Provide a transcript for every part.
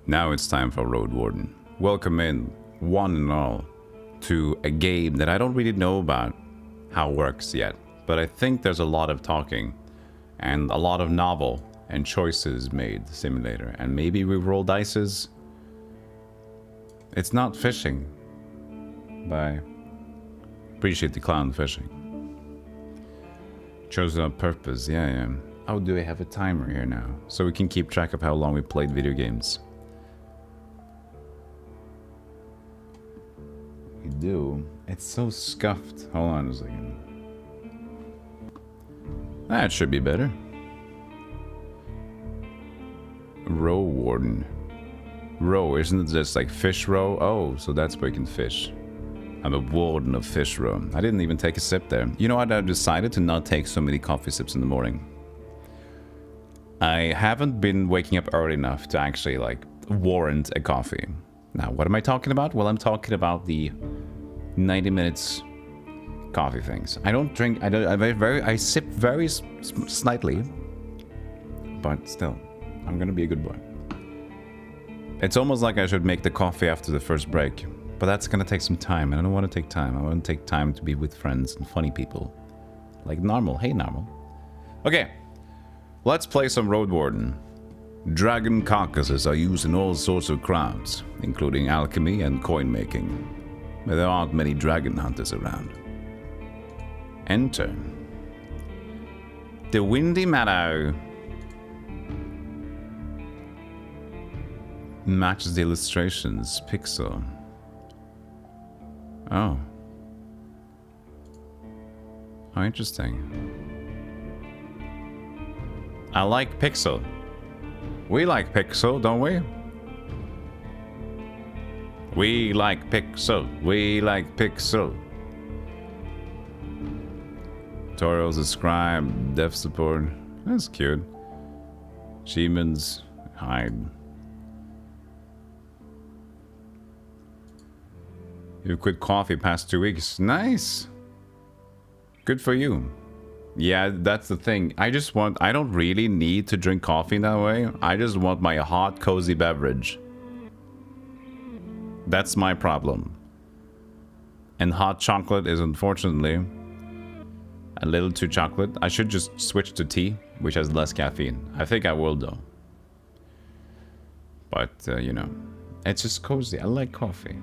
Now it's time for Roadwarden. Welcome in, one and all, to a game that I don't really know about how it works yet. But I think there's a lot of talking and a lot of novel and choices made simulator. And maybe we roll dices. It's not fishing. Bye. Appreciate the clown fishing. Chosen on purpose, yeah. Oh, do I have a timer here now? So we can keep track of how long we played video games. We do. It's so scuffed. Hold on a second. That should be better. Roadwarden. Row, isn't it just like fish row? Oh, so that's where you can fish. I'm a warden of fish row. I didn't even take a sip there. You know what? I decided to not take so many coffee sips in the morning. I haven't been waking up early enough to actually like warrant a coffee. Now, what am I talking about? Well, I'm talking about the 90 minutes coffee things. I don't drink. I sip very slightly, but still, I'm gonna be a good boy. It's almost like I should make the coffee after the first break, but that's gonna take some time, and I don't want to take time. I want to take time to be with friends and funny people, like Normal. Hey, Normal. Okay, let's play some Roadwarden. Dragon carcasses are used in all sorts of crafts, including alchemy and coin making. But there aren't many dragon hunters around. Enter the Windy Meadow. Matches the illustrations. Pixel. Oh. How interesting. I like Pixel. We like Pixel, don't we? We like Pixel. We like Pixel. Tutorials, describe, dev support. That's cute. Achievements, hide. You quit coffee past 2 weeks. Nice. Good for you. Yeah, that's the thing. I don't really need to drink coffee that way. I just want my hot, cozy beverage. That's my problem. And hot chocolate is unfortunately a little too chocolate. I should just switch to tea, which has less caffeine. I think I will though. But, you know, it's just cozy. I like coffee.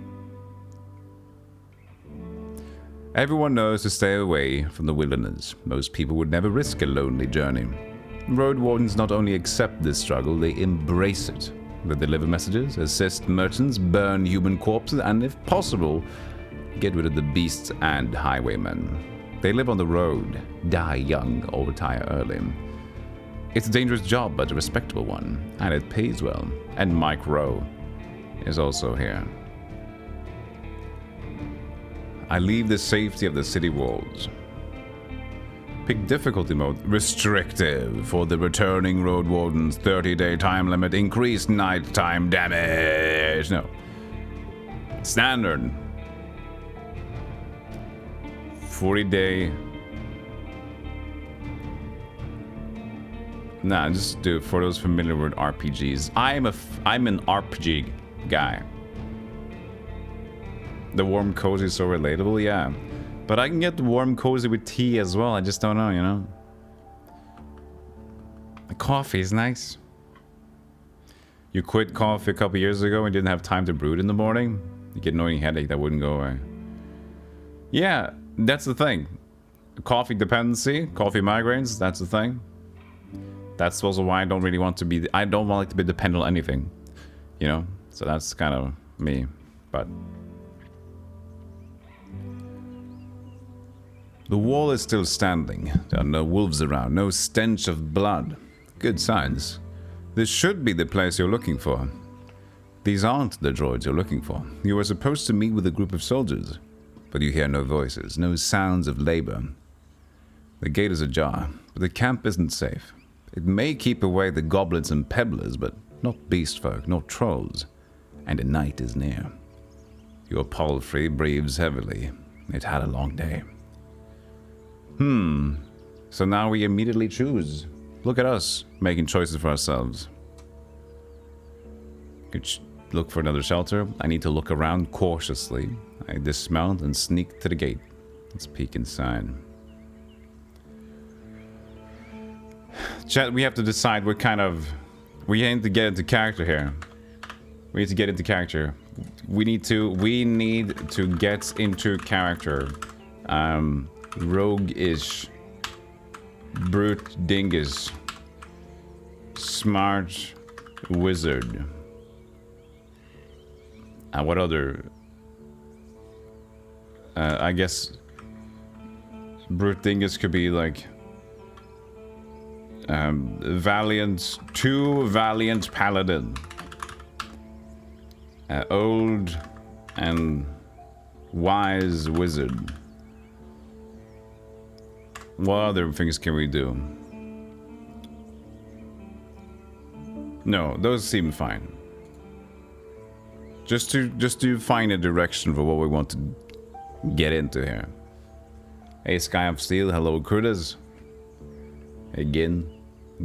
Everyone knows to stay away from the wilderness. Most people would never risk a lonely journey. Roadwardens not only accept this struggle, they embrace it. They deliver messages, assist merchants, burn human corpses, and if possible, get rid of the beasts and highwaymen. They live on the road, die young or retire early. It's a dangerous job, but a respectable one, and it pays well. And Mike Rowe is also here. I leave the safety of the city walls. Pick difficulty mode. Restrictive for the returning Roadwarden's 30-day time limit. Increased nighttime damage. No. Standard. 40-day. Nah, just do it for those familiar with RPGs. I'm an RPG guy. The warm cozy is so relatable, yeah. But I can get the warm cozy with tea as well. I just don't know, you know. The coffee is nice. You quit coffee a couple years ago and didn't have time to brew it in the morning. You get an annoying headache that wouldn't go away. Yeah, that's the thing. Coffee dependency, coffee migraines, that's the thing. That's also why I don't really want to be... I don't want to be dependent on anything. You know? So that's kind of me. But... the wall is still standing. There are no wolves around, no stench of blood. Good signs. This should be the place you're looking for. These aren't the droids you're looking for. You were supposed to meet with a group of soldiers, but you hear no voices, no sounds of labor. The gate is ajar, but the camp isn't safe. It may keep away the goblins and pebblers, but not beast folk, nor trolls. And the night is near. Your palfrey breathes heavily. It had a long day. So now we immediately choose. Look at us, making choices for ourselves. Could look for another shelter. I need to look around cautiously. I dismount and sneak to the gate. Let's peek inside. Chat, we have to decide what kind of... We need to get into character here. We need to get into character. We need to get into character. Rogue-ish. Brute dingus. Smart wizard. What other... I guess... Brute dingus could be like... too valiant paladin. Old and wise wizard. What other things can we do? No, those seem fine. Just to find a direction for what we want to get into here. Hey, Sky of Steel, hello, critters. Again.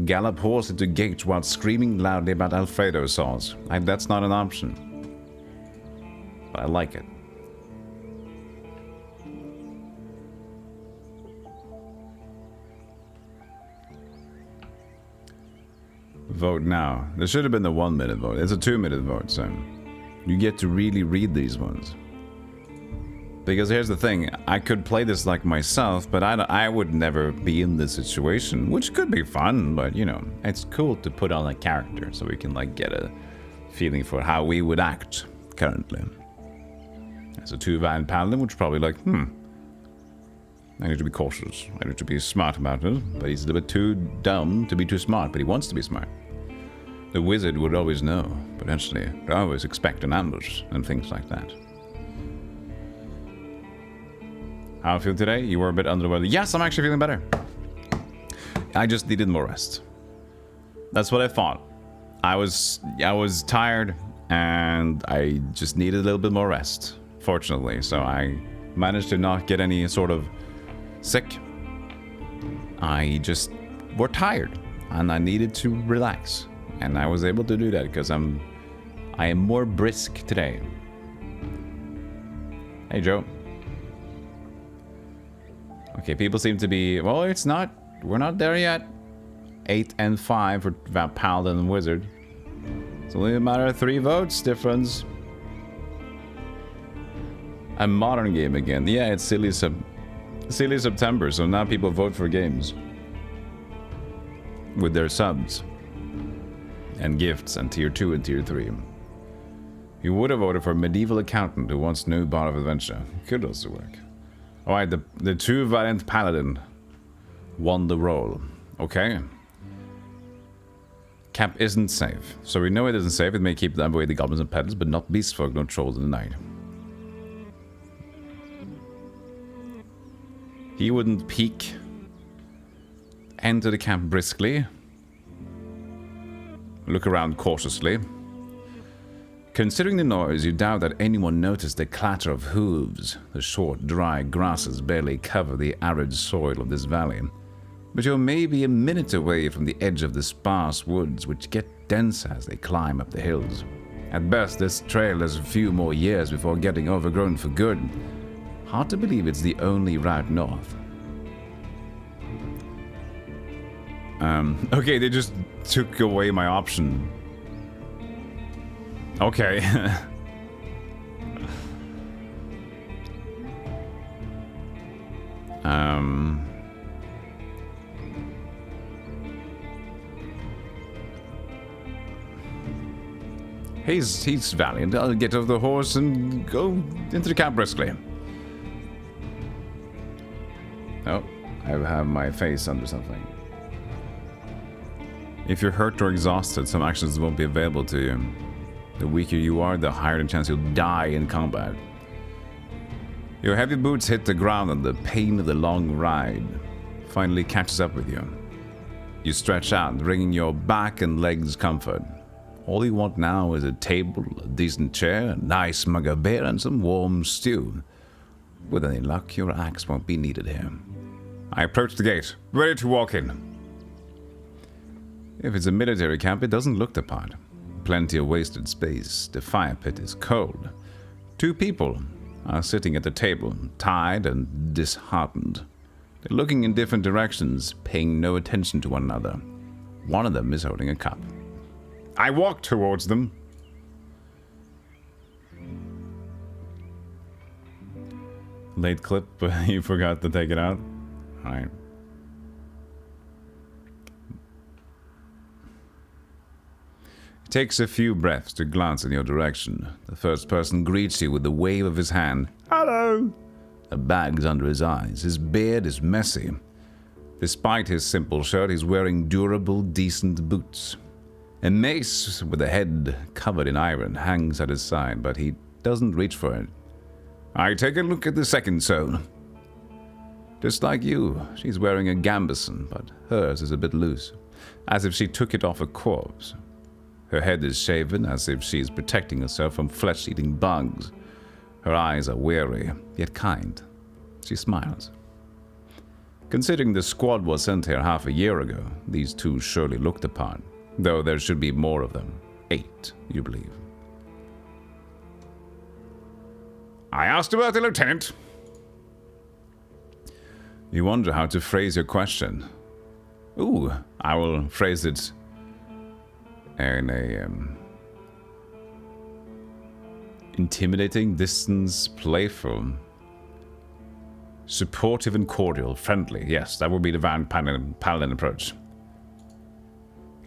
Gallop horse into gate while screaming loudly about Alfredo sauce. That's not an option. But I like it. Vote now. There should have been a 1 minute vote. It's a 2 minute vote, so you get to really read these ones. Because here's the thing, I could play this like myself, but I would never be in this situation, which could be fun, but you know, it's cool to put on a character so we can like get a feeling for how we would act currently. As a 2 valiant paladin, which is probably like, I need to be cautious, I need to be smart about it, but he's a little bit too dumb to be too smart, but he wants to be smart. The wizard would always know, potentially, would always expect an ambush and things like that. How I feel today? You were a bit under the weather. Yes, I'm actually feeling better. I just needed more rest. That's what I thought. I was tired and I just needed a little bit more rest, fortunately. So I managed to not get any sort of sick. I just were tired and I needed to relax. And I was able to do that because I am more brisk today. Hey, Joe. Okay, people seem to be... Well, we're not there yet. 8 and 5 for Paladin and Wizard. It's only a matter of 3 votes difference. A modern game again. Yeah, it's silly September, so now people vote for games. With their subs. And gifts, and tier 2 and tier 3. You would have voted for Medieval Accountant who wants new Bard of Adventure. Could also work. Alright, the 2 valiant paladin won the role. Okay. Camp isn't safe. So we know it isn't safe. It may keep away the goblins and peddlers, but not beast folk, not trolls in the night. He wouldn't peek. Enter the camp briskly. Look around cautiously. Considering the noise, you doubt that anyone noticed the clatter of hooves. The short, dry grasses barely cover the arid soil of this valley. But you're maybe a minute away from the edge of the sparse woods, which get denser as they climb up the hills. At best, this trail has a few more years before getting overgrown for good. Hard to believe it's the only route north. Okay, they just took away my option. Okay. He's valiant. I'll get off the horse and go into the camp briskly. Oh, I have my face under something. If you're hurt or exhausted, some actions won't be available to you. The weaker you are, the higher the chance you'll die in combat. Your heavy boots hit the ground and the pain of the long ride finally catches up with you. You stretch out, bringing your back and legs comfort. All you want now is a table, a decent chair, a nice mug of beer, and some warm stew. With any luck, your axe won't be needed here. I approach the gate, ready to walk in. If it's a military camp, it doesn't look the part. plenty of wasted space. The fire pit is cold. 2 people are sitting at the table, tired and disheartened. They're looking in different directions, paying no attention to one another. One of them is holding a cup. I walk towards them. Late clip, but you forgot to take it out. Alright. It takes a few breaths to glance in your direction. The first person greets you with a wave of his hand. Hello! A bag's under his eyes. His beard is messy. Despite his simple shirt, he's wearing durable, decent boots. A mace with a head covered in iron hangs at his side, but he doesn't reach for it. I take a look at the second soul. Just like you, she's wearing a gambeson, but hers is a bit loose, as if she took it off a corpse. Her head is shaven, as if she's protecting herself from flesh-eating bugs. Her eyes are weary, yet kind. She smiles. Considering the squad was sent here half a year ago, these 2 surely looked upon, though there should be more of them. 8, you believe. I asked about the lieutenant. You wonder how to phrase your question. Ooh, I will phrase it in a intimidating, distance, playful, supportive and cordial, friendly. Yes, that would be the Van Paladin approach.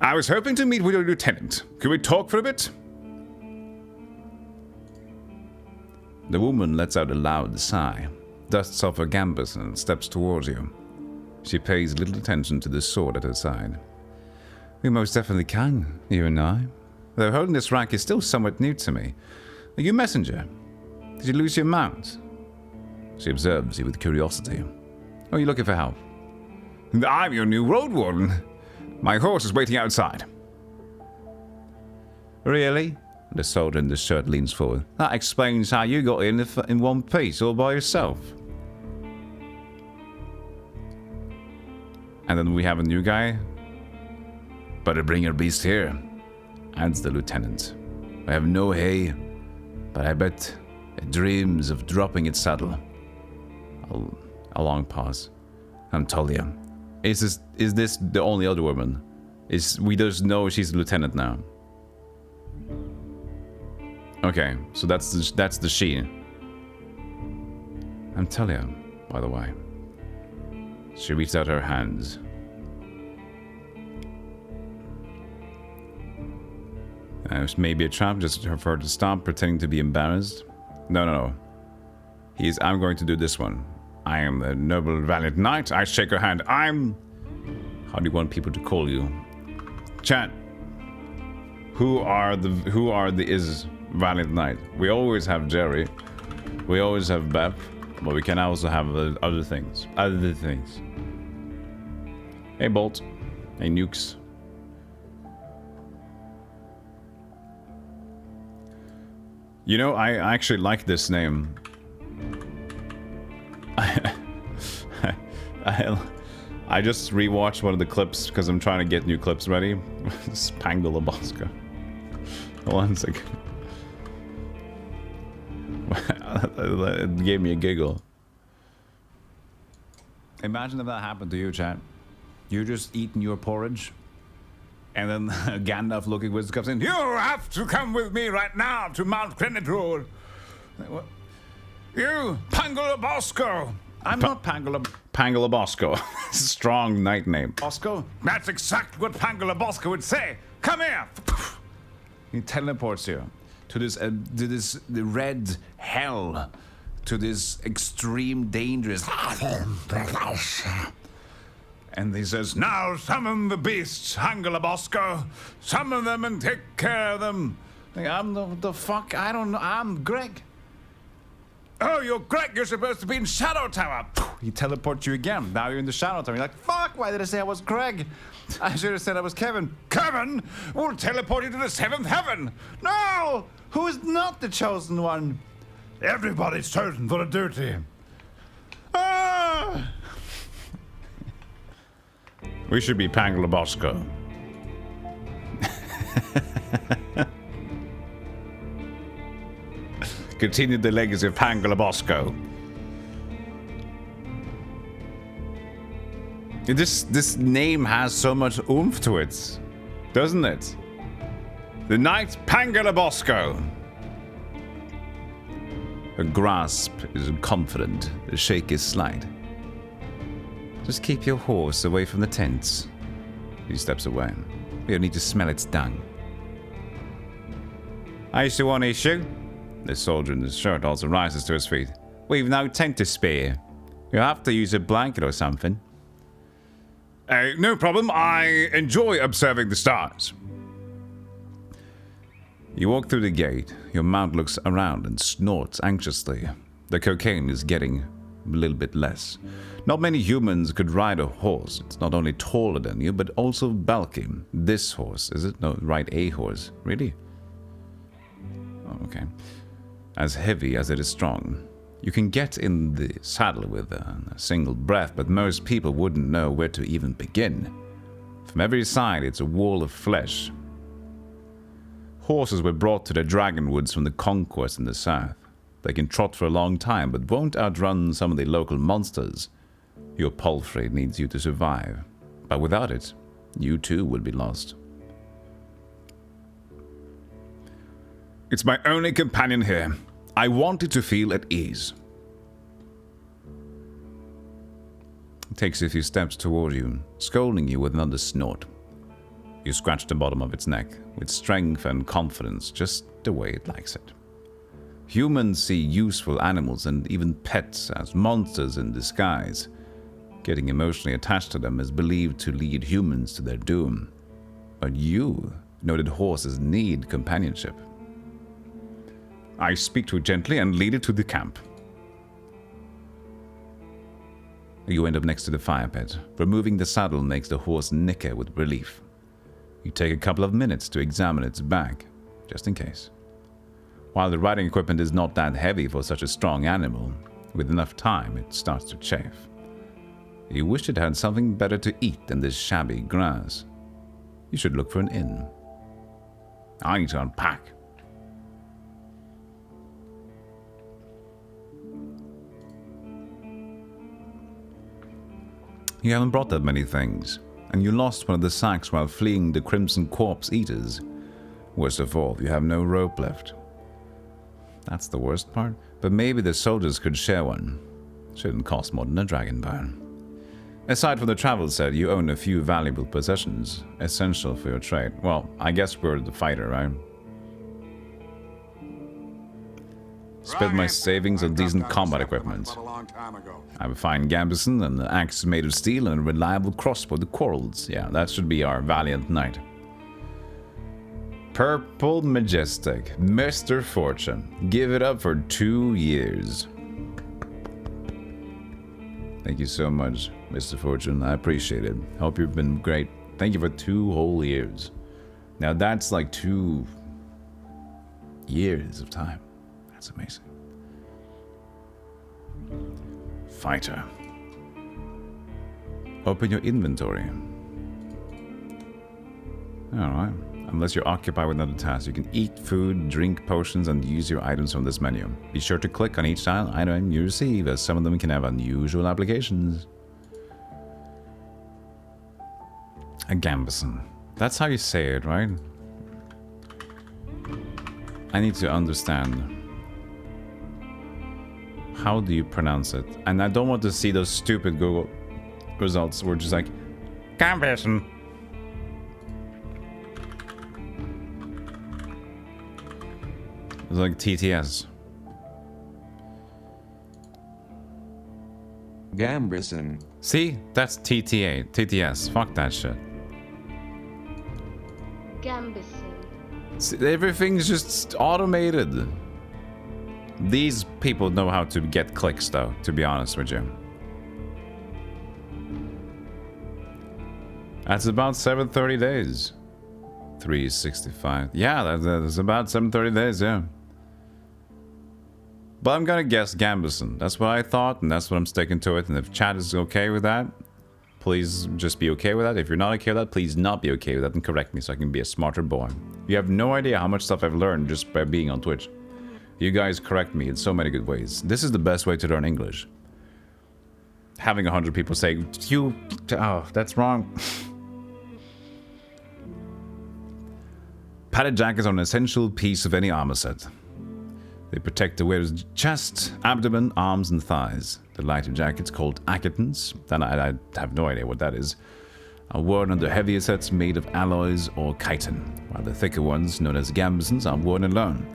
I was hoping to meet with your lieutenant. Could we talk for a bit? The woman lets out a loud sigh, dusts off her gambeson and steps towards you. She pays little attention to the sword at her side. We most definitely can, you and I. Though holding this rank is still somewhat new to me. Are you a messenger? Did you lose your mount? She observes you with curiosity. Or are you looking for help? I'm your new Roadwarden. My horse is waiting outside. Really? The soldier in the shirt leans forward. That explains how you got in one piece all by yourself. And then we have a new guy. Better bring your beast here, adds the lieutenant. I have no hay, but I bet it dreams of dropping its saddle. A long pause. Antolia. Is this the only other woman? We just know she's the lieutenant now. Okay, so that's the she. Antolia, by the way. She reached out her hands. It may be a trap just for her to stop pretending to be embarrassed. No. I'm going to do this one. I am the noble valiant knight. I shake her hand. How do you want people to call you? Chat. Who are the is valiant knight? We always have Jerry. We always have Bep. But we can also have other things. Hey Bolt. Hey Nukes. You know, I actually like this name. I just rewatched one of the clips because I'm trying to get new clips ready. Spangle-a-Bosco. One second. It gave me a giggle. Imagine if that happened to you, chat. You're just eating your porridge. And then Gandalf looking wizard comes in. You have to come with me right now to Mount Crenitor. You, Pangle-a-Bosco. I'm not Pangle-a-Bosco. Strong knight name. Bosco? That's exactly what Pangle-a-Bosco would say. Come here. He teleports you to this red hell, to this extreme dangerous. And he says, now summon the beasts, Pangle-a-Bosco. Summon them and take care of them. I'm the fuck? I don't know. I'm Greg. Oh, you're Greg. You're supposed to be in Shadow Tower. He teleports you again. Now you're in the Shadow Tower. You're like, fuck, why did I say I was Greg? I should have said I was Kevin. Kevin? We'll teleport you to the 7th heaven. No! Who is not the chosen one? Everybody's chosen for the duty. Ah! We should be Pangle-a-Bosco. Continue the legacy of Pangela Bosco. This name has so much oomph to it, doesn't it? The Knight Pangela Bosco. Her grasp is confident, the shake is slight. Just keep your horse away from the tents. He steps away. We don't need to smell its dung. I see one issue. The soldier in the shirt also rises to his feet. We've no tent to spare. You'll have to use a blanket or something. No problem. I enjoy observing the stars. You walk through the gate. Your mount looks around and snorts anxiously. The cocaine is getting a little bit less. Not many humans could ride a horse. It's not only taller than you, but also bulky. This horse, is it? No, ride a horse. Really? Oh, okay. As heavy as it is strong. You can get in the saddle with a single breath, but most people wouldn't know where to even begin. From every side, it's a wall of flesh. Horses were brought to the Dragonwoods from the conquest in the south. They can trot for a long time, but won't outrun some of the local monsters. Your palfrey needs you to survive, but without it, you too will be lost. It's my only companion here. I wanted to feel at ease. It takes a few steps toward you, scolding you with another snort. You scratch the bottom of its neck, with strength and confidence, just the way it likes it. Humans see useful animals and even pets as monsters in disguise. Getting emotionally attached to them is believed to lead humans to their doom. But you know that horses need companionship. I speak to it gently and lead it to the camp. You end up next to the fire pit. Removing the saddle makes the horse nicker with relief. You take a couple of minutes to examine its back, just in case. While the riding equipment is not that heavy for such a strong animal, with enough time it starts to chafe. You wish it had something better to eat than this shabby grass. You should look for an inn. I need to unpack. You haven't brought that many things, and you lost one of the sacks while fleeing the Crimson Corpse Eaters. Worst of all, you have no rope left. That's the worst part, but maybe the soldiers could share one. Shouldn't cost more than a dragon bone. Aside from the travel set, you own a few valuable possessions, essential for your trade. Well, I guess we're the fighter, right? Spent my savings on decent combat equipment. I have a fine gambeson, an axe made of steel, and a reliable crossbow with quarrels. Yeah, that should be our valiant knight. Purple Majestic, Mr. Fortune. Give it up for 2 years. Thank you so much, Mr. Fortune. I appreciate it. Hope you've been great. Thank you for 2 whole years. Now that's like 2 years of time. That's amazing. Fighter. Open your inventory. Alright. Unless you're occupied with another task, you can eat food, drink potions, and use your items from this menu. Be sure to click on each item you receive, as some of them can have unusual applications. A gambeson. That's how you say it, right? I need to understand. How do you pronounce it? And I don't want to see those stupid Google results where just like, gambeson. It's like TTS. Gambeson. See? That's TTS. Fuck that shit. Gambeson. See, everything's just automated. These people know how to get clicks, though, to be honest with you. That's about 730 days. 365. Yeah, that's about 730 days, yeah. But I'm gonna guess Gambeson. That's what I thought, and that's what I'm sticking to it. And if chat is okay with that, please just be okay with that. If you're not okay with that, please not be okay with that and correct me so I can be a smarter boy. You have no idea how much stuff I've learned just by being on Twitch. You guys correct me in so many good ways. This is the best way to learn English. Having 100 people say, oh, that's wrong. Padded jackets are an essential piece of any armor set. They protect the wearer's chest, abdomen, arms, and thighs. The lighter jackets, called aketons, then I have no idea what that is, are worn under heavier sets made of alloys or chitin, while the thicker ones, known as gambesons, are worn alone.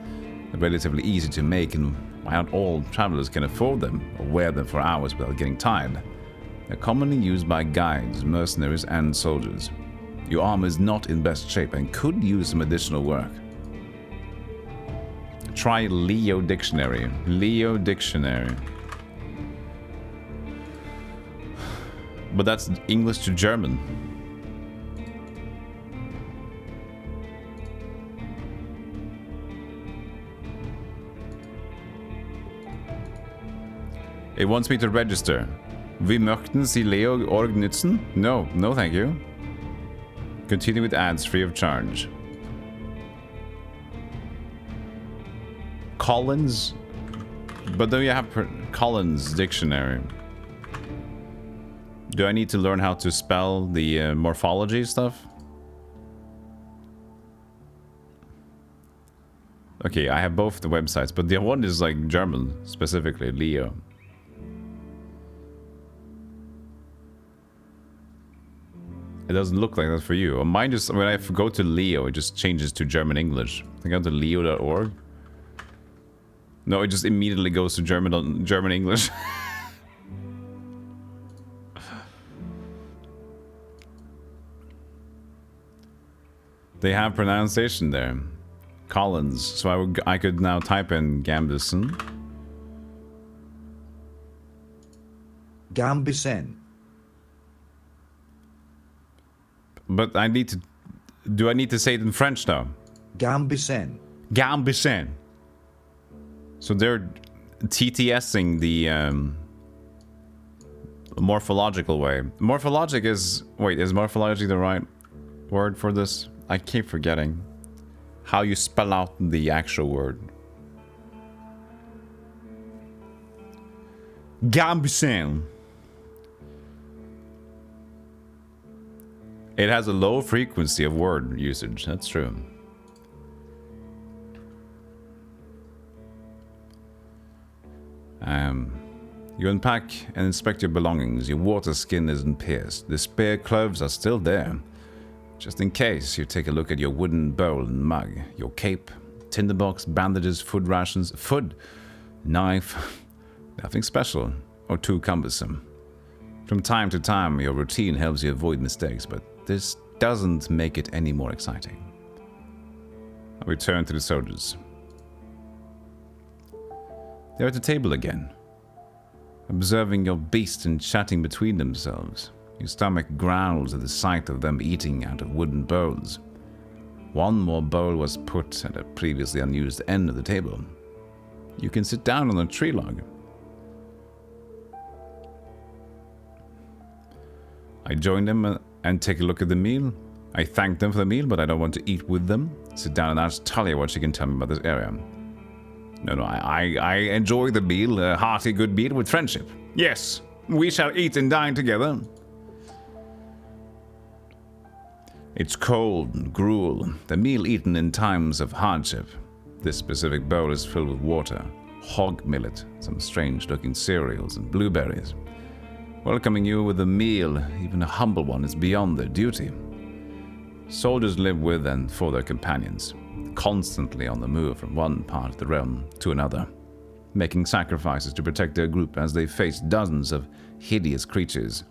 They're relatively easy to make, and while not all travelers can afford them or wear them for hours without getting tired, they're commonly used by guides, mercenaries, and soldiers. Your armor is not in best shape and could use some additional work. Try Leo Dictionary. Leo Dictionary. But that's English to German. It wants me to register. Wir möchten Sie Leo Org nutzen? No, no thank you. Continue with ads free of charge. Collins? But do you have Collins Dictionary? Do I need to learn how to spell the morphology stuff? Okay, I have both the websites, but the one is like German, specifically Leo. It doesn't look like that for you. Mine just, when I go to Leo, it just changes to German English. I go to leo.org. No, it just immediately goes to German English. They have pronunciation there. Collins. So I could now type in Gambison. Gambisen. But I need to... Do I need to say it in French now? Gambisen. Gambisen. So they're TTSing the morphological way. Morphologic is... Wait, is morphology the right word for this? I keep forgetting how you spell out the actual word. Gambisen. It has a low frequency of word usage, that's true. You unpack and inspect your belongings. Your water skin isn't pierced. The spare clothes are still there. Just in case, you take a look at your wooden bowl and mug, your cape, tinderbox, bandages, food rations, food, knife, nothing special or too cumbersome. From time to time, your routine helps you avoid mistakes, but this doesn't make it any more exciting. I return to the soldiers. They're at the table again, observing your beast and chatting between themselves. Your stomach growls at the sight of them eating out of wooden bowls. One more bowl was put at a previously unused end of the table. You can sit down on a tree log. I join them and take a look at the meal. I thank them for the meal, but I don't want to eat with them. Sit down and ask Talia what she can tell me about this area. No, I enjoy the meal, a hearty good meal with friendship. Yes, we shall eat and dine together. It's cold and gruel, the meal eaten in times of hardship. This specific bowl is filled with water, hog millet, some strange-looking cereals, and blueberries. Welcoming you with a meal, even a humble one, is beyond their duty. Soldiers live with and for their companions, constantly on the move from one part of the realm to another, making sacrifices to protect their group as they face dozens of hideous creatures.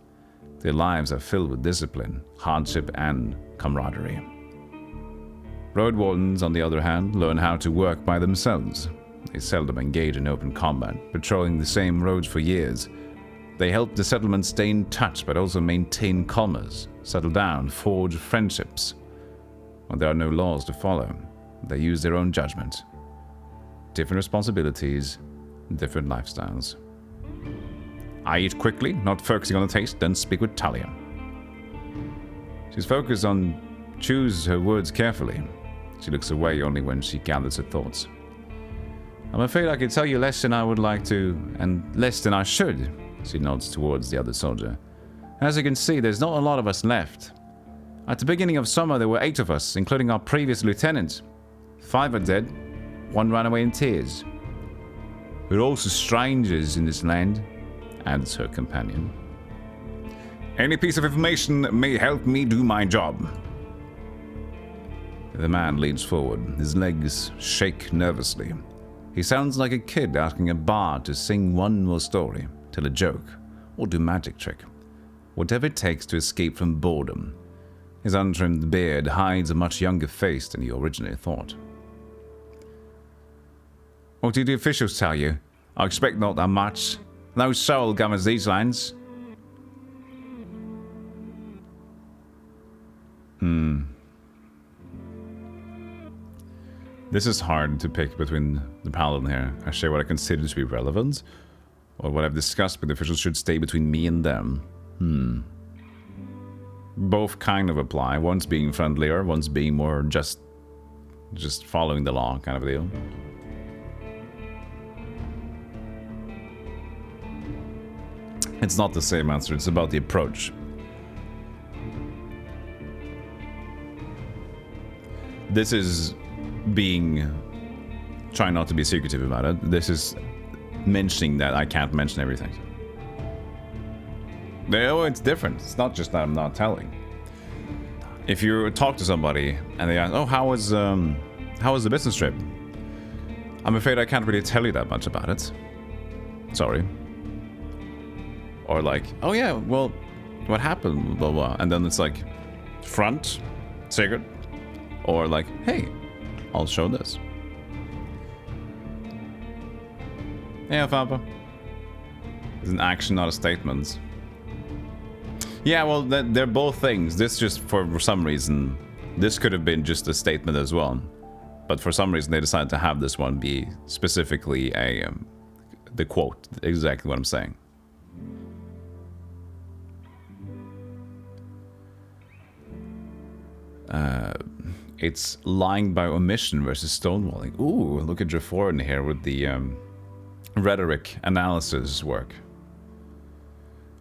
Their lives are filled with discipline, hardship, and camaraderie. Roadwardens, on the other hand, learn how to work by themselves. They seldom engage in open combat, patrolling the same roads for years. They help the settlement stay in touch, but also maintain commerce, settle down, forge friendships. When there are no laws to follow, they use their own judgment. Different responsibilities, different lifestyles. I eat quickly, not focusing on the taste, then speak with Talia. She's focused on choose her words carefully. She looks away only when she gathers her thoughts. I'm afraid I could tell you less than I would like to, and less than I should. She nods towards the other soldier. As you can see, there's not a lot of us left. At the beginning of summer, there were 8 of us, including our previous lieutenant. 5 are dead. 1 ran away in tears. We're also strangers in this land, adds her companion. Any piece of information may help me do my job. The man leans forward. His legs shake nervously. He sounds like a kid asking a bard to sing one more story, tell a joke, or do a magic trick. Whatever it takes to escape from boredom. His untrimmed beard hides a much younger face than you originally thought. What did the officials tell you? I expect not that much. No soul comes these lands. This is hard to pick between the paladin here. I share what I consider to be relevant, or what I've discussed with the officials should stay between me and them. Both kind of apply. One's being friendlier, one's being more just following the law kind of a deal. It's not the same answer, it's about the approach. This is trying not to be secretive about it. This is mentioning that I can't mention everything. No, it's different. It's not just that I'm not telling. If you talk to somebody and they ask, "Oh, how was the business trip?" I'm afraid I can't really tell you that much about it. Sorry. Or like, "Oh yeah, well, what happened?" Blah blah. And then it's like, front, secret, or like, "Hey, I'll show this." Yeah, Fabba. It's an action, not a statement. Yeah, well, they're both things. This just, for some reason, this could have been just a statement as well. But for some reason, they decided to have this one be specifically the quote, exactly what I'm saying. It's lying by omission versus stonewalling. Ooh, look at Roadwarden here with the rhetoric analysis work.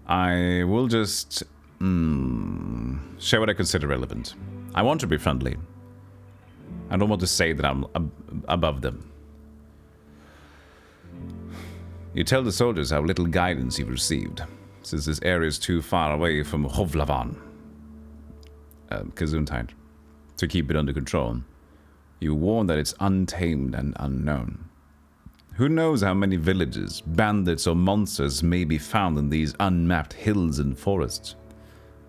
I will just share what I consider relevant. I want to be friendly. I don't want to say that I'm above them. You tell the soldiers how little guidance you've received, since this area is too far away from Hovlavan, Gesundheit, to keep it under control. You warn that it's untamed and unknown. Who knows how many villages, bandits or monsters may be found in these unmapped hills and forests.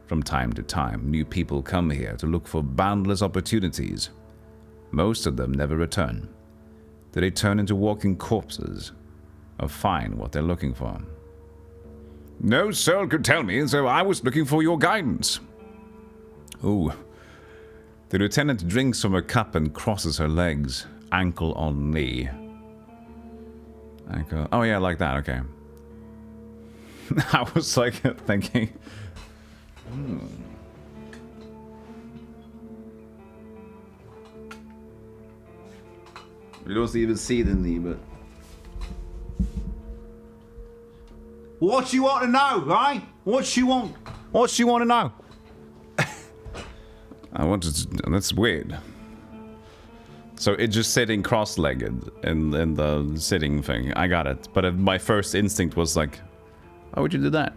From time to time, new people come here to look for boundless opportunities. Most of them never return. Do they turn into walking corpses, or find what they're looking for? No soul could tell me, so I was looking for your guidance. Ooh. The lieutenant drinks from her cup and crosses her legs, ankle on knee. Ankle. Oh yeah, like that, okay. I was like thinking... You don't even see the knee, but... What you want to know, right? What you want to know? I wanted to... That's weird. So it's just sitting cross-legged in the sitting thing. I got it. But my first instinct was like, why would you do that?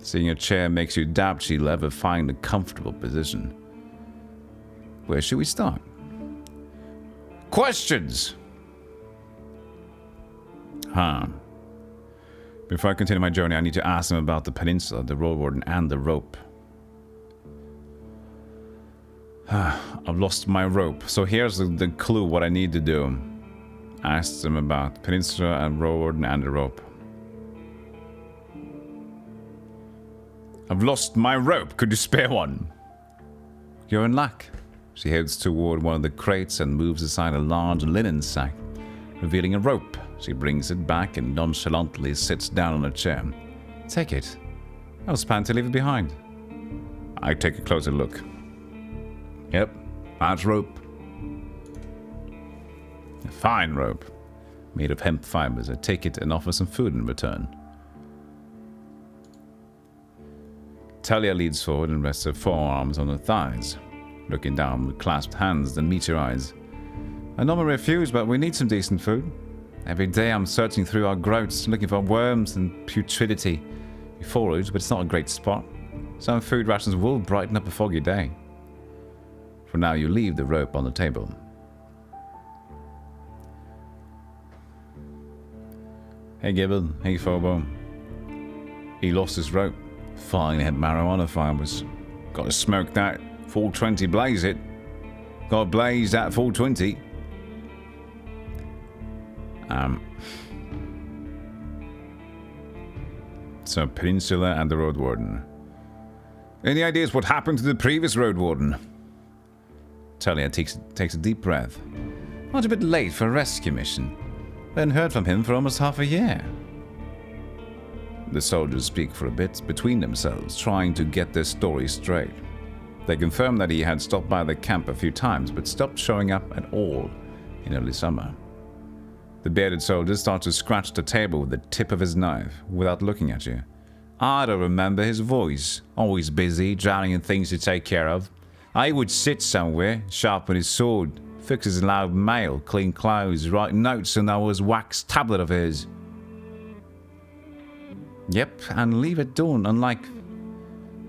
Seeing a chair makes you doubt she'll ever find a comfortable position. Where should we start? Questions! Before I continue my journey, I need to ask him about the peninsula, the Roadwarden, and the rope. I've lost my rope. So here's the clue what I need to do. Ask them about the peninsula and Roadwarden and the rope. I've lost my rope. Could you spare one? You're in luck. She heads toward one of the crates and moves aside a large linen sack, revealing a rope. She brings it back and nonchalantly sits down on a chair. Take it. I was planning to leave it behind. I take a closer look. Yep, that's rope. A fine rope. Made of hemp fibers. I take it and offer some food in return. Talia leads forward and rests her forearms on her thighs. Looking down with clasped hands, then meets your eyes. I normally refuse, but we need some decent food. Every day I'm searching through our groats, looking for worms and putridity. We forage, but it's not a great spot. Some food rations will brighten up a foggy day. For now, you leave the rope on the table. Hey Gibbon, hey Phobo. He lost his rope. Finally had marijuana fibers. Gotta smoke that 420 blaze it. Gotta blaze that 420. So Peninsula and the Roadwarden. Any ideas what happened to the previous Roadwarden? Talia takes a deep breath. Not a bit late for a rescue mission. Hadn't heard from him for almost half a year. The soldiers speak for a bit between themselves, trying to get their story straight. They confirm that he had stopped by the camp a few times, but stopped showing up at all in early summer. The bearded soldier starts to scratch the table with the tip of his knife, without looking at you. I don't remember his voice. Always busy, drowning in things to take care of. I would sit somewhere, sharpen his sword, fix his loud mail, clean clothes, write notes on our wax tablet of his. Yep, and leave at dawn, unlike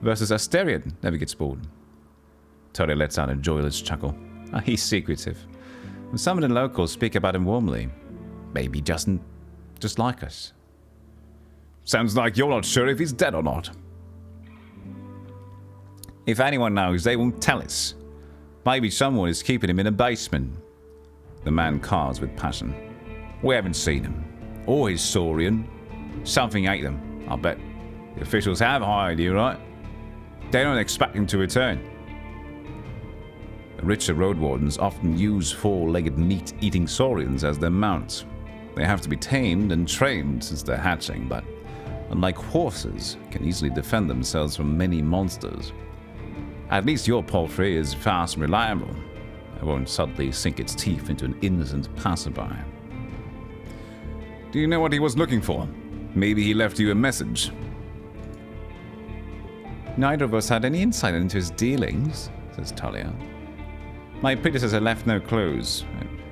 versus Asterion never gets bored. Talia lets out a joyless chuckle. He's secretive. And some of the locals speak about him warmly. Maybe just like us. Sounds like you're not sure if he's dead or not. If anyone knows, they won't tell us. Maybe someone is keeping him in a basement. The man carves with passion. We haven't seen him. Or his Saurian. Something ate them, I'll bet. The officials have hired you, right? They don't expect him to return. The richer Roadwardens often use four-legged meat-eating Saurians as their mounts. They have to be tamed and trained since they're hatching, but unlike horses, can easily defend themselves from many monsters. At least your palfrey is fast and reliable. It won't suddenly sink its teeth into an innocent passerby. Do you know what he was looking for? Maybe he left you a message. Neither of us had any insight into his dealings, says Talia. My predecessor left no clues.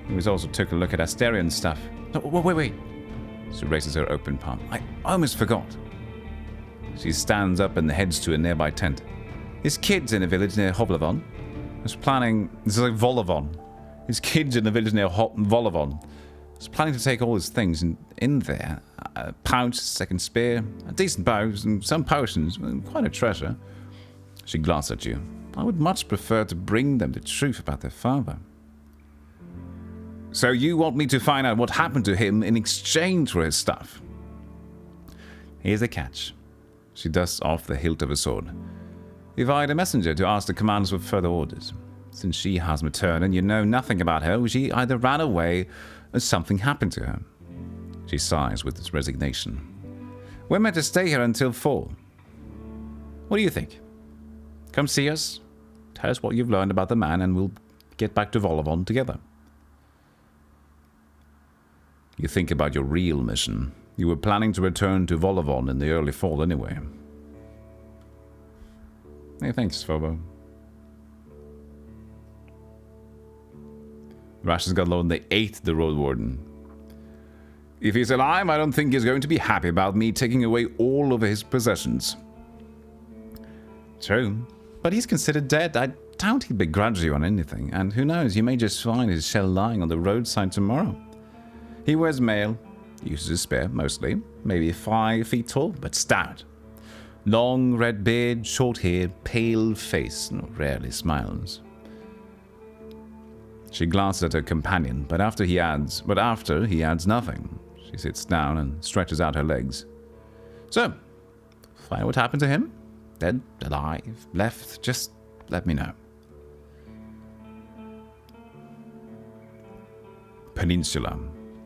He also took a look at Asterion stuff. No, wait. She raises her open palm. I almost forgot. She stands up and heads to a nearby tent. His kids in a village near Hoblavon was planning... This is like Volavon. His kids in a village near Volavon was planning to take all his things in there. A pouch, a second spear, a decent bow, and some potions. Quite a treasure. She glanced at you. I would much prefer to bring them the truth about their father. So you want me to find out what happened to him in exchange for his stuff? Here's the catch. She dusts off the hilt of her sword. If I had a messenger to ask the commanders for further orders. Since she has returned and you know nothing about her, she either ran away or something happened to her. She sighs with resignation. We're meant to stay here until fall. What do you think? Come see us, tell us what you've learned about the man, and we'll get back to Volavon together. You think about your real mission. You were planning to return to Volavon in the early fall anyway. Hey, thanks, Phobo. Rations got low and they ate the Roadwarden. If he's alive, I don't think he's going to be happy about me taking away all of his possessions. True, but he's considered dead. I doubt he'd begrudge you on anything, and who knows, you may just find his shell lying on the roadside tomorrow. He wears mail, uses a spear mostly, maybe 5 feet tall, but stout. Long red beard, short hair, pale face, and rarely smiles. She glances at her companion, but after he adds nothing. She sits down and stretches out her legs. So, find what happened to him? Dead, alive, left, just let me know. Peninsula.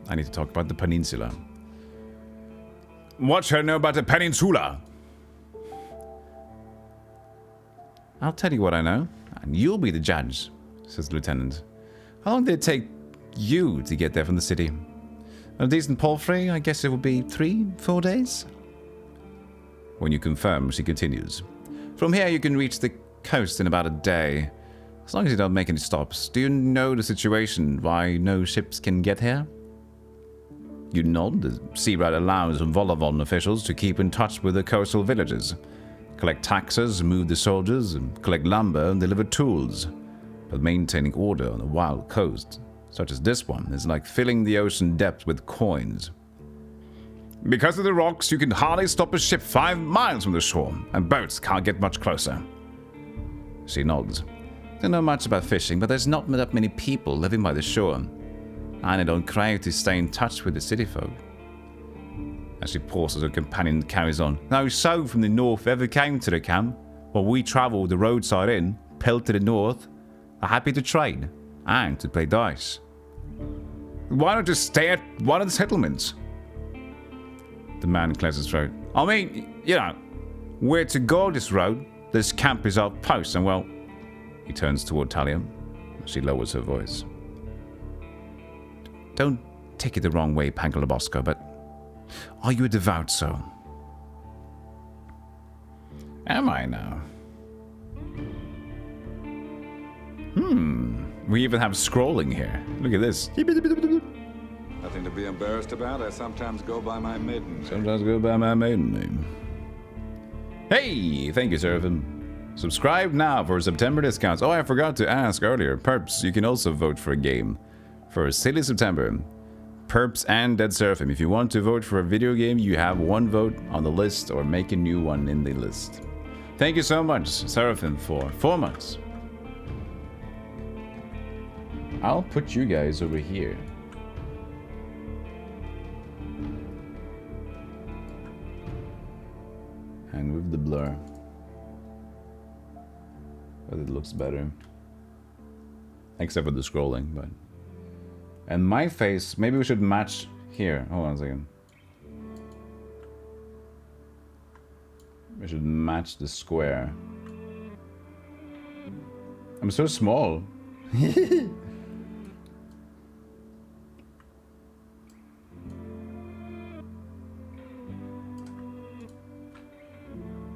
I need to talk about the peninsula. What shall I know about the peninsula? I'll tell you what I know. And you'll be the judge, says the lieutenant. How long did it take you to get there from the city? A decent palfrey, I guess it would be 3-4 days? When you confirm, she continues. From here you can reach the coast in about a day. As long as you don't make any stops. Do you know the situation, why no ships can get here? You nod. The sea route allows Volavon officials to keep in touch with the coastal villages. Collect taxes, move the soldiers, collect lumber and deliver tools. But maintaining order on a wild coast, such as this one, is like filling the ocean depths with coins. Because of the rocks, you can hardly stop a ship 5 miles from the shore, and boats can't get much closer. She nods. Don't know much about fishing, but there's not that many people living by the shore. And I don't crave to stay in touch with the city folk. As she pauses, her companion carries on. No soul from the north ever came to the camp. While we travel the roadside inn, pelt to the north, are happy to trade and to play dice. Why not just stay at one of the settlements? The man clears his throat. I mean, you know, we're to go this road. This camp is our post, and well... He turns toward Talia. She lowers her voice. Don't take it the wrong way, Pangalabosco, but are you a devout soul? Am I now? We even have scrolling here. Look at this. Nothing to be embarrassed about. I sometimes go by my maiden name. Sometimes go by my maiden name. Hey, thank you, Seraphim. Subscribe now for September discounts. Oh, I forgot to ask earlier. Perps, you can also vote for a game for Silly September. Perps and Dead Seraphim. If you want to vote for a video game, you have one vote on the list or make a new one in the list. Thank you so much, Seraphim, for 4 months. I'll put you guys over here. And with the blur. But it looks better. Except for the scrolling, but... And my face, maybe we should match here. Hold on a second. We should match the square. I'm so small.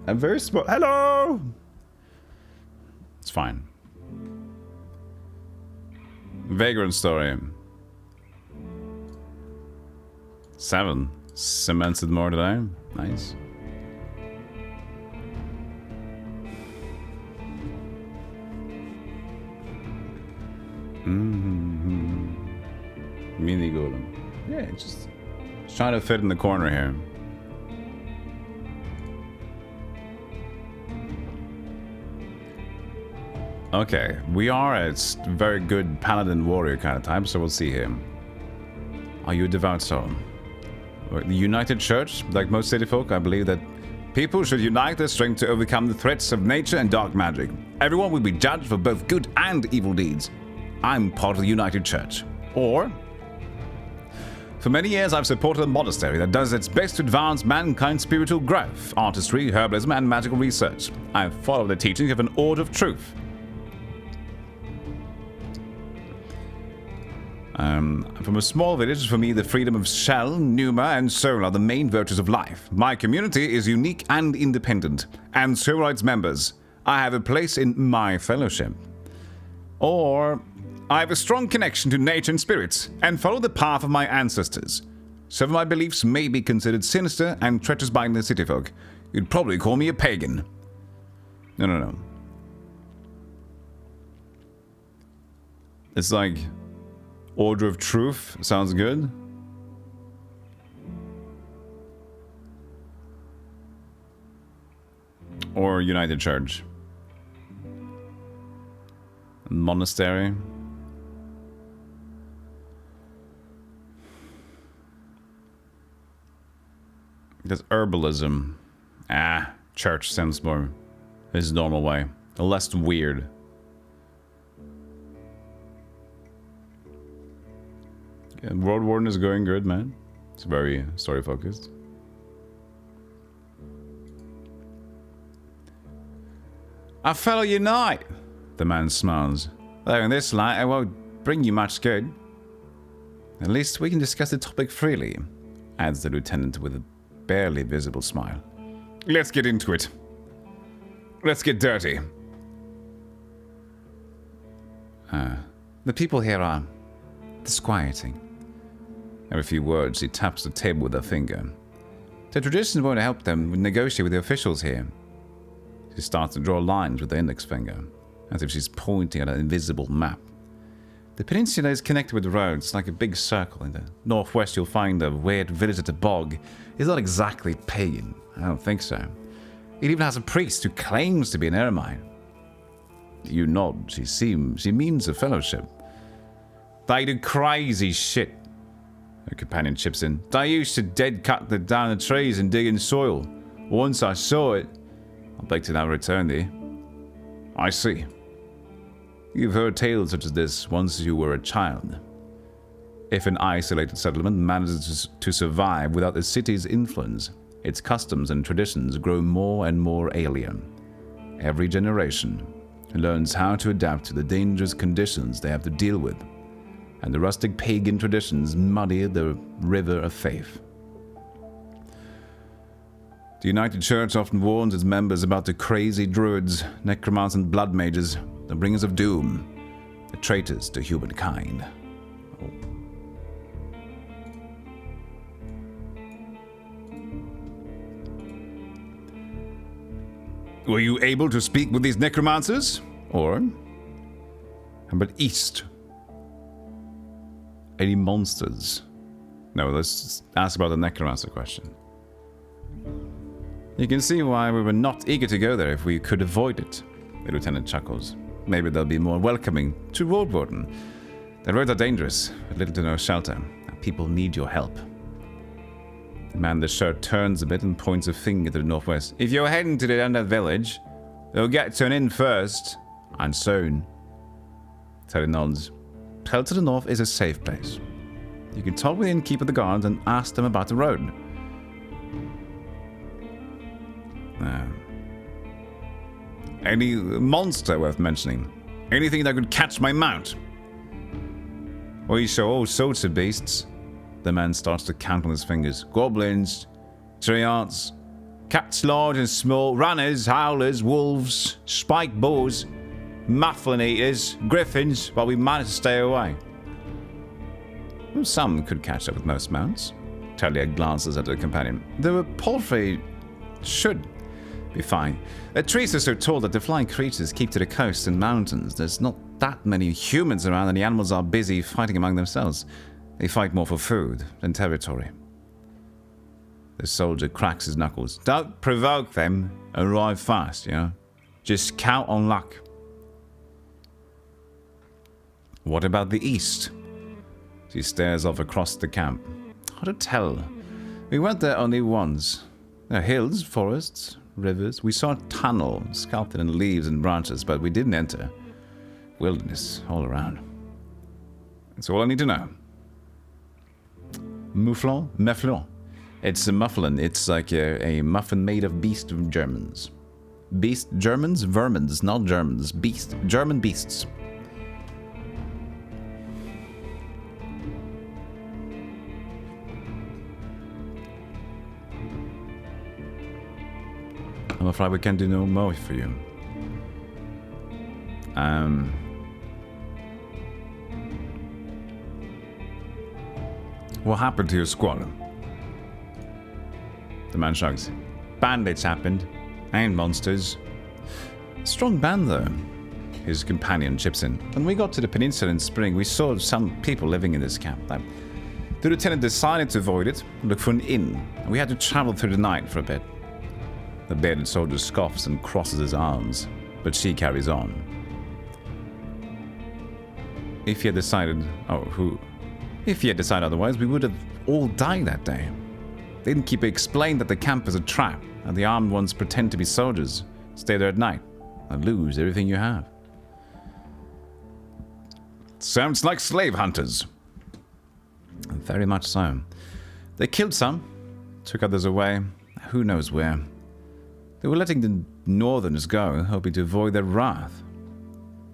I'm very small. Hello! It's fine. Vagrant story. 7. Cemented more today. Nice. Mini golem. Yeah, just trying to fit in the corner here. Okay, we are a very good paladin warrior kind of type, so we'll see him. Are you a devout soul? The United Church, like most city folk, I believe that people should unite their strength to overcome the threats of nature and dark magic. Everyone will be judged for both good and evil deeds. I'm part of the United Church. Or... For many years, I've supported a monastery that does its best to advance mankind's spiritual growth, artistry, herbalism, and magical research. I've followed the teachings of an Order of Truth. From a small village, for me, the freedom of shell, pneuma, and soul are the main virtues of life. My community is unique and independent, and so are its members. I have a place in my fellowship. Or, I have a strong connection to nature and spirits, and follow the path of my ancestors. Some of my beliefs may be considered sinister and treacherous by the city folk. You'd probably call me a pagan. No. It's like... Order of Truth sounds good. Or United Church. Monastery. There's herbalism. Church sounds more his normal way. Less weird. Yeah, Roadwarden is going good, man. It's very story focused. A fellow unite! The man smiles. Though in this light, I won't bring you much good. At least we can discuss the topic freely, adds the lieutenant with a barely visible smile. Let's get into it. Let's get dirty. The people here are disquieting. Every few words, he taps the table with a finger. The traditions won't help them negotiate with the officials here. She starts to draw lines with the index finger, as if she's pointing at an invisible map. The peninsula is connected with roads, like a big circle. In the northwest, you'll find a weird village at the bog. It's not exactly pagan. I don't think so. It even has a priest who claims to be an eremite. You nod. She means a fellowship. They do crazy shit. Her companion chips in. They used to dead cut down the trees and dig in soil. Once I saw it, I beg to now return there. I see. You've heard tales such as this once you were a child. If an isolated settlement manages to survive without the city's influence, its customs and traditions grow more and more alien. Every generation learns how to adapt to the dangerous conditions they have to deal with, and the rustic pagan traditions muddy the river of faith. The United Church often warns its members about the crazy druids, necromancers, and blood mages, the bringers of doom, the traitors to humankind. Were you able to speak with these necromancers? Or, how about east? Any monsters? No, let's ask about the necromancer question. You can see why we were not eager to go there if we could avoid it. The lieutenant chuckles. Maybe they'll be more welcoming to Roadwarden. The roads are dangerous, with little to no shelter. People need your help. The man in the shirt turns a bit and points a finger to the northwest. If you're heading to the end of the village, you'll get to an inn first, and soon. Teddy nods. Tell to the north is a safe place. You can talk with the innkeeper, the guards, and ask them about the road. Any monster worth mentioning? Anything that could catch my mount? We show all sorts of beasts. The man starts to count on his fingers. Goblins, treants, cats large and small, runners, howlers, wolves, spiked boars, mufflin eaters, griffins, but we managed to stay away. Well, some could catch up with most mounts. Talia glances at her companion. The palfrey should be fine. The trees are so tall that the flying creatures keep to the coast and mountains. There's not that many humans around, and the animals are busy fighting among themselves. They fight more for food than territory. The soldier cracks his knuckles. Don't provoke them and ride fast, you know? Just count on luck. What about the east? She stares off across the camp. Hard to tell. We went there only once. There are hills, forests, rivers. We saw a tunnel sculpted in leaves and branches, but we didn't enter. Wilderness all around. That's all I need to know. Mufflon? Mufflon. It's a mufflin. It's like a muffin made of beast Germans. Beast Germans? Vermins, not Germans. Beast. German beasts. I'm afraid we can't do no more for you. What happened to your squad? The man shrugs. Bandits happened. And monsters. Strong band, though. His companion chips in. When we got to the peninsula in spring, we saw some people living in this camp. The lieutenant decided to avoid it, look for an inn. And we had to travel through the night for a bit. The bearded soldier scoffs and crosses his arms, but she carries on. If he had decided... If he had decided otherwise, we would have all died that day. The innkeeper explained that the camp is a trap, and the armed ones pretend to be soldiers, stay there at night, and lose everything you have. Sounds like slave hunters. Very much so. They killed some, took others away, who knows where. They were letting the northerners go, hoping to avoid their wrath.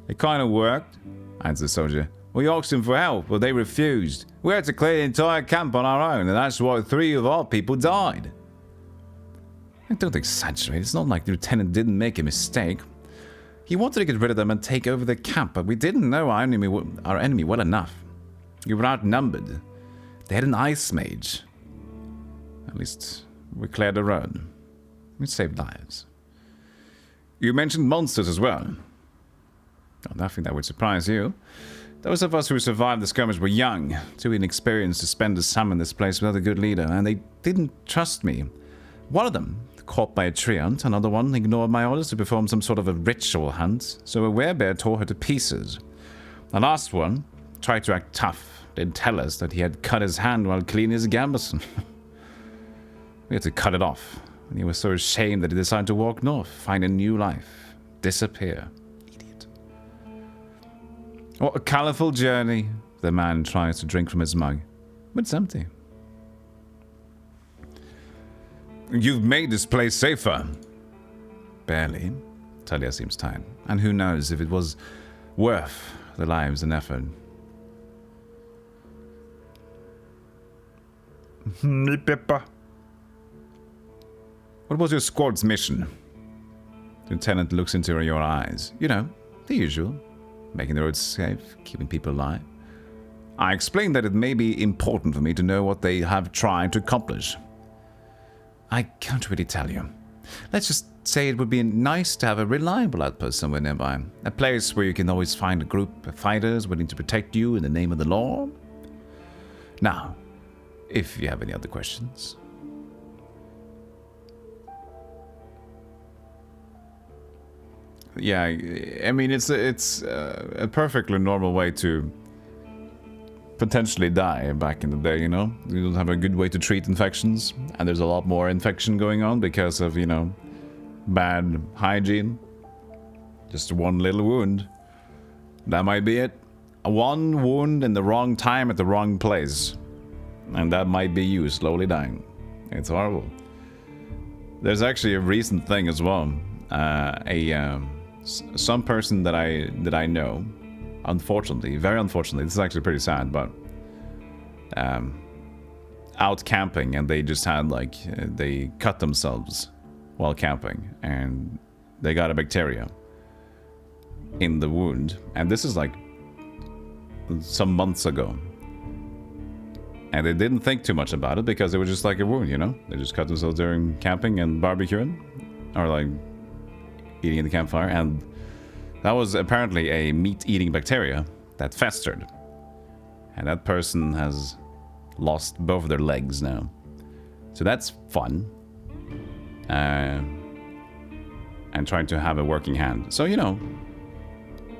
It kind of worked, answered the soldier. We asked them for help, but they refused. We had to clear the entire camp on our own, and that's why 3 of our people died. Don't exaggerate. It's not like the lieutenant didn't make a mistake. He wanted to get rid of them and take over the camp, but we didn't know our enemy well enough. We were outnumbered. They had an ice mage. At least we cleared the road. We saved lives. You mentioned monsters as well. Oh, nothing that would surprise you. Those of us who survived the skirmish were young, too inexperienced to spend a summer in this place without a good leader, and they didn't trust me. One of them, caught by a tree hunt, another one ignored my orders to perform some sort of a ritual hunt, so a werebear tore her to pieces. The last one tried to act tough, didn't tell us that he had cut his hand while cleaning his gambeson. We had to cut it off, and he was so ashamed that he decided to walk north, find a new life, disappear. Idiot. What a colourful journey. The man tries to drink from his mug, but it's empty. You've made this place safer. Barely. Talia seems tired, and who knows if it was worth the lives and effort. Peppa. What was your squad's mission? The lieutenant looks into your eyes. You know, the usual. Making the roads safe, keeping people alive. I explained that it may be important for me to know what they have tried to accomplish. I can't really tell you. Let's just say it would be nice to have a reliable outpost somewhere nearby. A place where you can always find a group of fighters willing to protect you in the name of the law. Now, if you have any other questions. Yeah, I mean, it's a perfectly normal way to potentially die back in the day, you know? You don't have a good way to treat infections, and there's a lot more infection going on because of, you know, bad hygiene. Just one little wound. That might be it. One wound in the wrong time at the wrong place. And that might be you slowly dying. It's horrible. There's actually a recent thing as well. Some person that I know, unfortunately, very unfortunately, this is actually pretty sad, but out camping, and they just had like they cut themselves while camping, and they got a bacteria in the wound, and this is like some months ago, and they didn't think too much about it because it was just like a wound, you know. They just cut themselves during camping and barbecuing, or like eating in the campfire, and that was apparently a meat-eating bacteria that festered. And that person has lost both of their legs now. So that's fun. And trying to have a working hand. So, you know,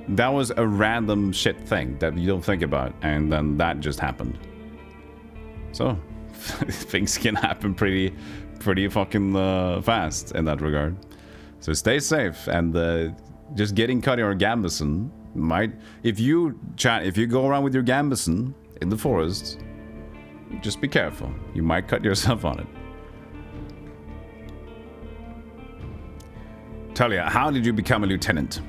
that was a random shit thing that you don't think about, and then that just happened. So, things can happen pretty fucking fast in that regard. So stay safe, and just getting cut your gambeson might... If you go around with your gambeson in the forest, just be careful. You might cut yourself on it. Talia, how did you become a lieutenant?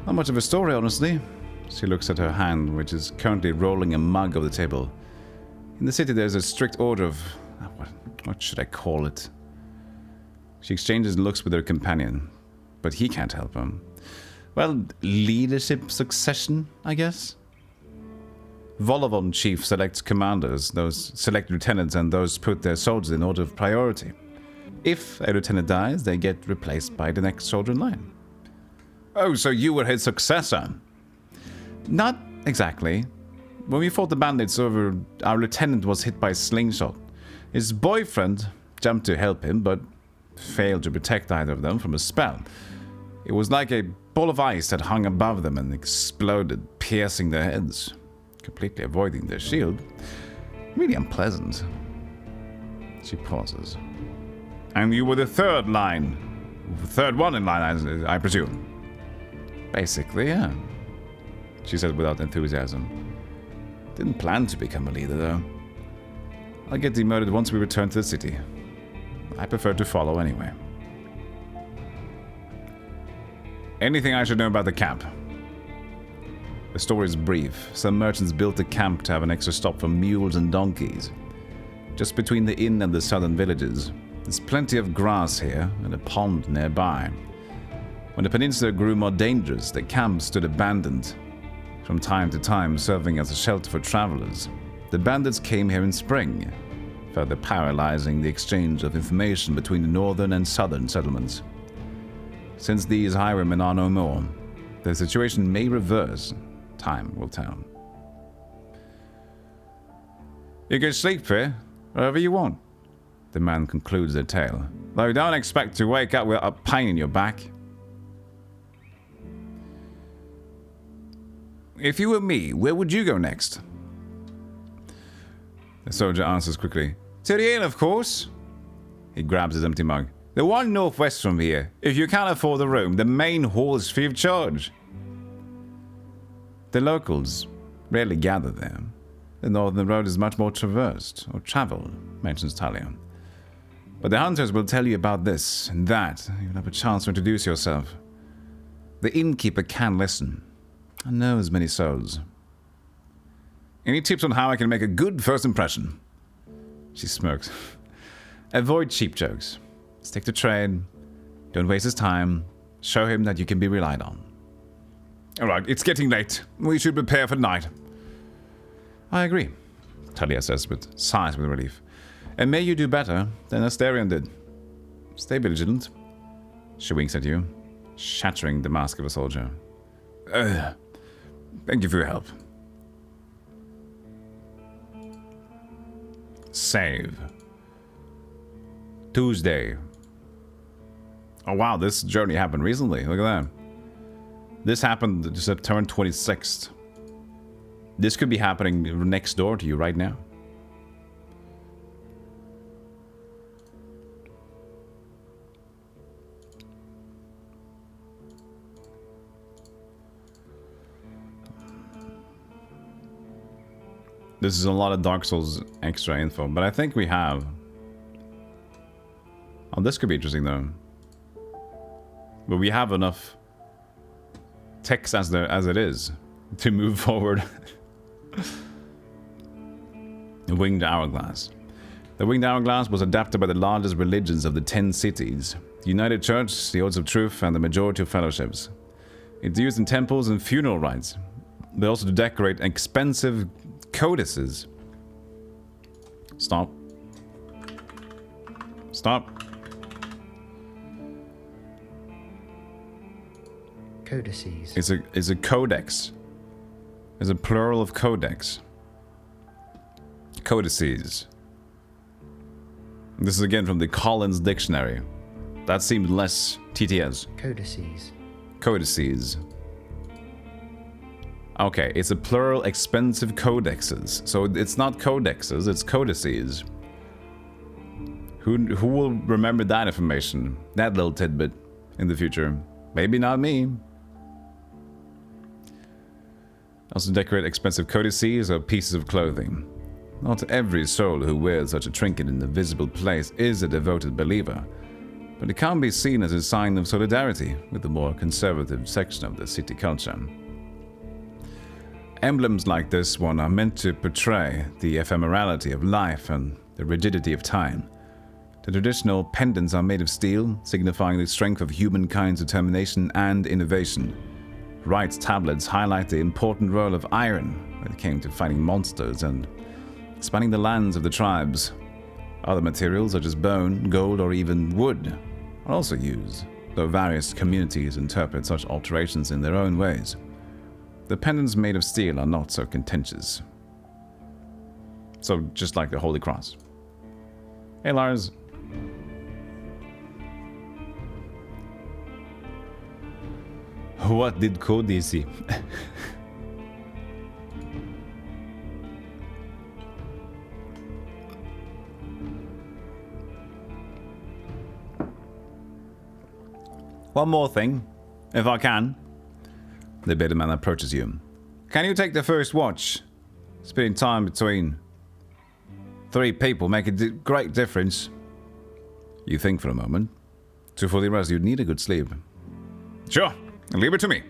Not much of a story, honestly. She looks at her hand, which is currently rolling a mug over the table. In the city, there's a strict order of... What should I call it? She exchanges looks with her companion, but he can't help her. Well, leadership succession, I guess? Volavon chief selects commanders, those select lieutenants, and those put their soldiers in order of priority. If a lieutenant dies, they get replaced by the next soldier in line. Oh, so you were his successor? Not exactly. When we fought the bandits over, our lieutenant was hit by a slingshot. His boyfriend jumped to help him, but failed to protect either of them from a spell. It was like a ball of ice that hung above them and exploded, piercing their heads, completely avoiding their shield. Really unpleasant. She pauses. And you were the third one in line, I presume. Basically, yeah. She said without enthusiasm. Didn't plan to become a leader, though. I'll get demoted once we return to the city. I prefer to follow anyway. Anything I should know about the camp? The story is brief. Some merchants built a camp to have an extra stop for mules and donkeys. Just between the inn and the southern villages. There's plenty of grass here and a pond nearby. When the peninsula grew more dangerous, the camp stood abandoned, from time to time serving as a shelter for travelers. The bandits came here in spring, further paralyzing the exchange of information between the northern and southern settlements. Since these highwaymen are no more, the situation may reverse. Time will tell. You can sleep here, wherever you want, the man concludes their tale. Though don't expect to wake up with a pain in your back. If you were me, where would you go next? The soldier answers quickly. To the inn, of course. He grabs his empty mug. The one northwest from here. If you can't afford the room, the main hall is free of charge. The locals rarely gather there. The northern road is much more traversed, or traveled, mentions Talia. But the hunters will tell you about this and that. You'll have a chance to introduce yourself. The innkeeper can listen. And knows many souls. Any tips on how I can make a good first impression? She smirks. Avoid cheap jokes. Stick to trade. Don't waste his time. Show him that you can be relied on. Alright, it's getting late. We should prepare for the night. I agree, Talia says, but sighs with relief. And may you do better than Asterion did. Stay vigilant. She winks at you, shattering the mask of a soldier. Thank you for your help. Save. Tuesday. Oh wow, this journey happened recently. Look at that. This happened September 26th. This could be happening next door to you right now. This is a lot of Dark Souls extra info, but I think we have. Oh, this could be interesting though. But we have enough text as it is to move forward. The Winged Hourglass. The Winged Hourglass was adapted by the largest religions of the 10 cities: the United Church, the Oaths of Truth, and the majority of fellowships. It's used in temples and funeral rites, but also to decorate expensive codices. Stop. Stop. Codices. It's a codex. It's a plural of codex. Codices. This is again from the Collins Dictionary. That seemed less TTS. Codices. Codices. Okay, it's a plural expensive codexes. So it's not codexes, it's codices. Who will remember that information? That little tidbit in the future? Maybe not me. Also decorate expensive codices or pieces of clothing. Not every soul who wears such a trinket in a visible place is a devoted believer, but it can be seen as a sign of solidarity with the more conservative section of the city culture. Emblems like this one are meant to portray the ephemerality of life and the rigidity of time. The traditional pendants are made of steel, signifying the strength of humankind's determination and innovation. Rite tablets highlight the important role of iron when it came to fighting monsters and expanding the lands of the tribes. Other materials such as bone, gold, or even wood are also used, though various communities interpret such alterations in their own ways. The pendants made of steel are not so contentious. So, just like the Holy Cross. Hey, Lars. What did Cody see? One more thing, if I can. The bearded man approaches you. Can you take the first watch? Spending time between 3 people make a great difference. You think for a moment. To fully rest, you'd need a good sleep. Sure, Leave it to me.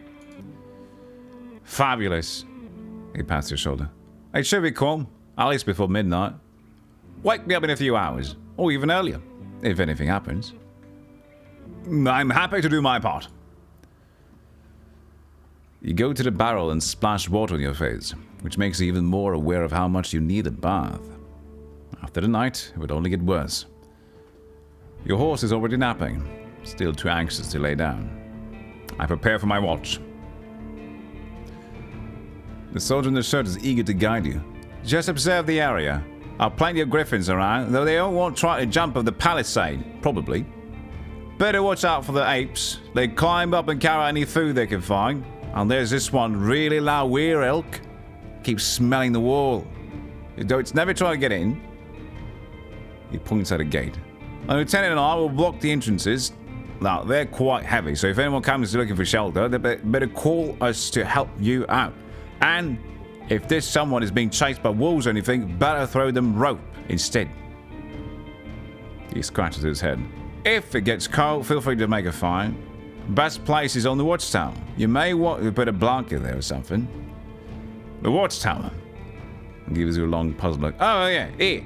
Fabulous. He passed your shoulder. It should be calm, at least before midnight. Wake me up in a few hours, or even earlier, if anything happens. I'm happy to do my part. You go to the barrel and splash water on your face, which makes you even more aware of how much you need a bath. After the night, it would only get worse. Your horse is already napping, still too anxious to lay down. I prepare for my watch. The soldier in the shirt is eager to guide you. Just observe the area. There are plenty of griffins around, though they all won't try to jump over the palisade, probably. Better watch out for the apes. They climb up and carry any food they can find. And there's this one really loud weird elk. Keeps smelling the wall. Though it's never trying to get in. He points at a gate. The lieutenant and I will block the entrances. Now, they're quite heavy, so if anyone comes looking for shelter, they better call us to help you out. And if this someone is being chased by wolves or anything, better throw them rope instead. He scratches his head. If it gets cold, feel free to make a fire. Best place is on the watchtower. You may want to put a blanket there or something. The watchtower. He gives you a long puzzled look. Oh yeah, here.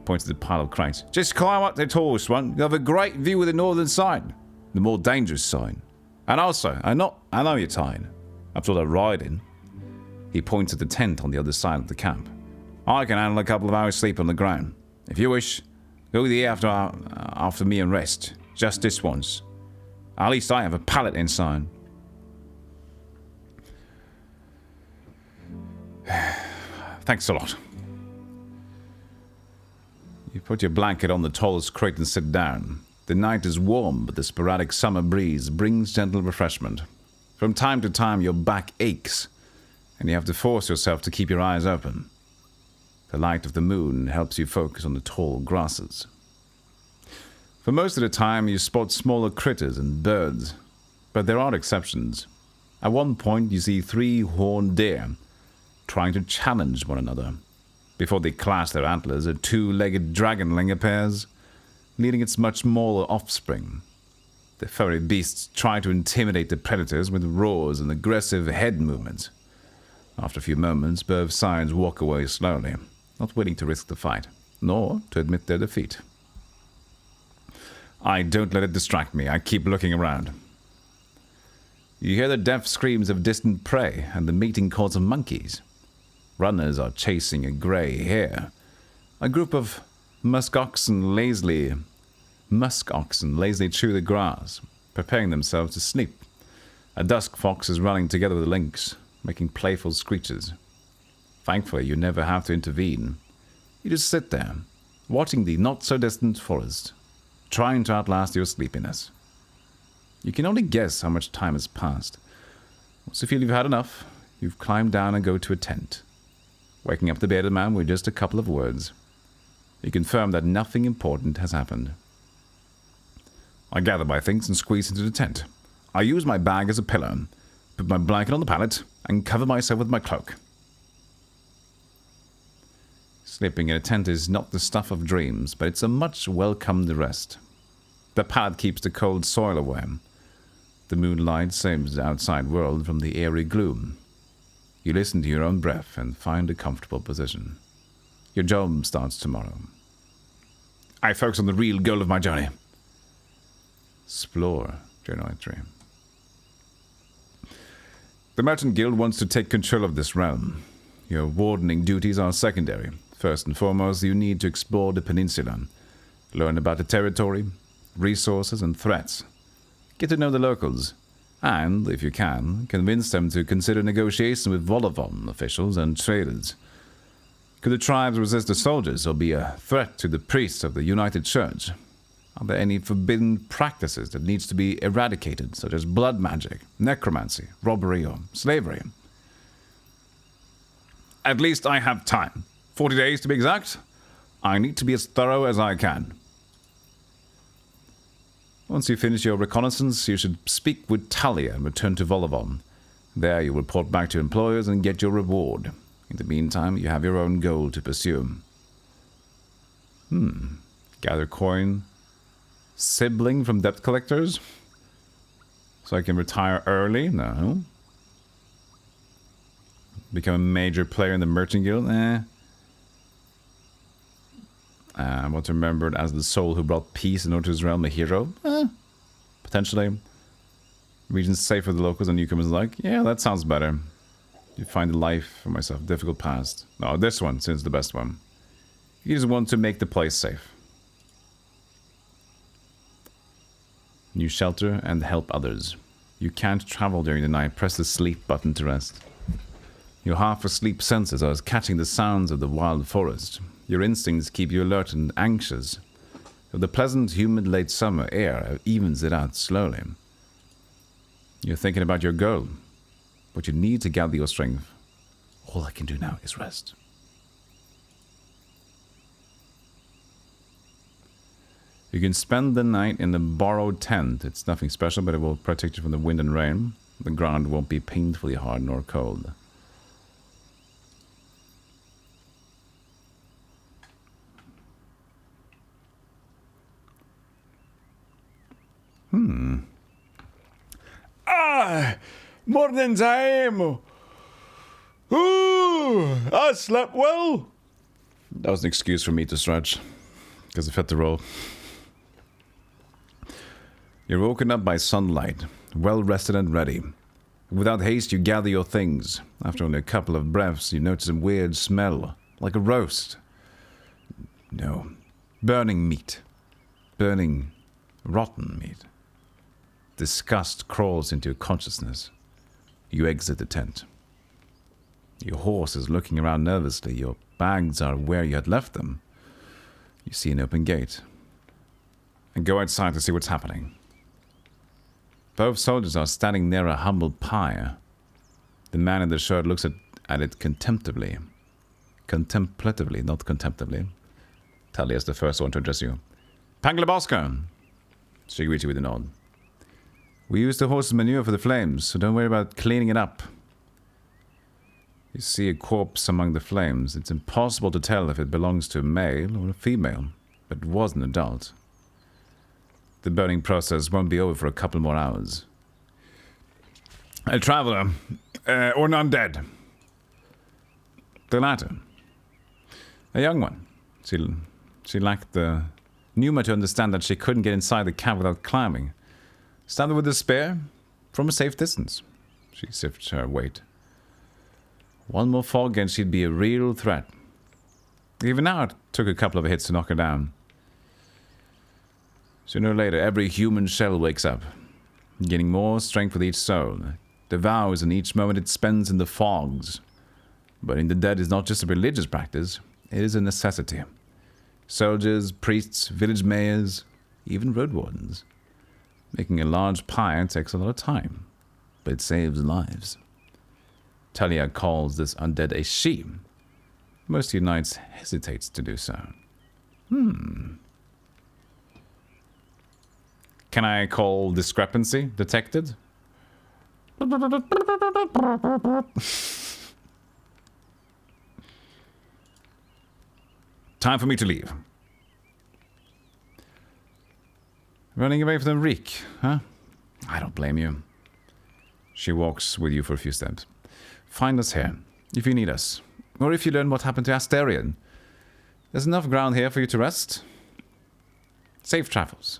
Points to the pile of crates. Just climb up the tallest one. You have a great view of the northern side. The more dangerous side. And also, I know you're tired. After all that riding. He points at the tent on the other side of the camp. I can handle a couple of hours sleep on the ground. If you wish, go there after me and rest. Just this once. At least I have a pallet inside. Thanks a lot. You put your blanket on the tallest crate and sit down. The night is warm, but the sporadic summer breeze brings gentle refreshment. From time to time, your back aches, and you have to force yourself to keep your eyes open. The light of the moon helps you focus on the tall grasses. For most of the time, you spot smaller critters and birds, but there are exceptions. At one point, you see 3 horned deer trying to challenge one another. Before they clash their antlers, a 2-legged dragonling appears, leading its much smaller offspring. The furry beasts try to intimidate the predators with roars and aggressive head movements. After a few moments, both sides walk away slowly, not willing to risk the fight, nor to admit their defeat. I don't let it distract me. I keep looking around. You hear the deaf screams of distant prey and the mating calls of monkeys. Runners are chasing a grey hare. A group of musk oxen lazily chew the grass, preparing themselves to sleep. A dusk fox is running together with a lynx, making playful screeches. Thankfully, you never have to intervene. You just sit there, watching the not-so-distant forest, trying to outlast your sleepiness. You can only guess how much time has passed. Once you feel you've had enough, you've climbed down and go to a tent, waking up the bearded man with just a couple of words. You confirm that nothing important has happened. I gather my things and squeeze into the tent. I use my bag as a pillow, put my blanket on the pallet, and cover myself with my cloak. Sleeping in a tent is not the stuff of dreams, but it's a much welcomed rest. The pallet keeps the cold soil away. The moonlight saves the outside world from the eerie gloom. You listen to your own breath and find a comfortable position. Your job starts tomorrow. I focus on the real goal of my journey. Explore journal entry. The Merchant Guild wants to take control of this realm. Your wardening duties are secondary. First and foremost, you need to explore the peninsula. Learn about the territory, resources, and threats. Get to know the locals. And, if you can, convince them to consider negotiation with Volavon officials and traders. Could the tribes resist the soldiers or be a threat to the priests of the United Church? Are there any forbidden practices that needs to be eradicated, such as blood magic, necromancy, robbery, or slavery? At least I have time. 40 days to be exact. I need to be as thorough as I can. Once you finish your reconnaissance, you should speak with Talia and return to Volavon. There you report back to employers and get your reward. In the meantime, you have your own goal to pursue. Gather coin. Sibling from debt collectors? So I can retire early? No. Become a major player in the Merchant Guild? I want to remember it as the soul who brought peace in order to his realm, a hero? Potentially. Regions safe for the locals and newcomers alike? Yeah, that sounds better. You find a life for myself. Difficult past. No, this one seems the best one. You just want to make the place safe. New shelter and help others. You can't travel during the night. Press the sleep button to rest. Your half-asleep senses are catching the sounds of the wild forest. Your instincts keep you alert and anxious. The pleasant, humid late summer air evens it out slowly. You're thinking about your goal, but you need to gather your strength. All I can do now is rest. You can spend the night in the borrowed tent. It's nothing special, but it will protect you from the wind and rain. The ground won't be painfully hard nor cold. Morning time! Ooh, I slept well! That was an excuse for me to stretch, because I felt the roll. You're woken up by sunlight, well rested and ready. Without haste, you gather your things. After only a couple of breaths, you notice a weird smell, like a roast. No, burning meat. Burning, rotten meat. Disgust crawls into your consciousness. You exit the tent. Your horse is looking around nervously. Your bags are where you had left them. You see an open gate. And go outside to see what's happening. Both soldiers are standing near a humble pyre. The man in the shirt looks at it contemplatively. Contemplatively, not contemptibly. Talia is the first one to address you. Panglaboska! She greets you with a nod. We use the horse's manure for the flames, so don't worry about cleaning it up. You see a corpse among the flames. It's impossible to tell if it belongs to a male or a female, but it was an adult. The burning process won't be over for a couple more hours. A traveler, or an undead. The latter. A young one. She lacked the pneuma to understand that she couldn't get inside the cab without climbing. Standing with a spear from a safe distance. She sifts her weight. One more fog and she'd be a real threat. Even now it took a couple of hits to knock her down. Sooner or later, every human shell wakes up, gaining more strength with each soul, devours in each moment it spends in the fogs. Burying the dead is not just a religious practice, it is a necessity. Soldiers, priests, village mayors, even roadwardens. Making a large pyre takes a lot of time, but it saves lives. Talia calls this undead a she. Most of your knights hesitates to do so. Can I call discrepancy detected? Time for me to leave. Running away from Reek, huh? I don't blame you. She walks with you for a few steps. Find us here, if you need us. Or if you learn what happened to Asterion. There's enough ground here for you to rest. Safe travels.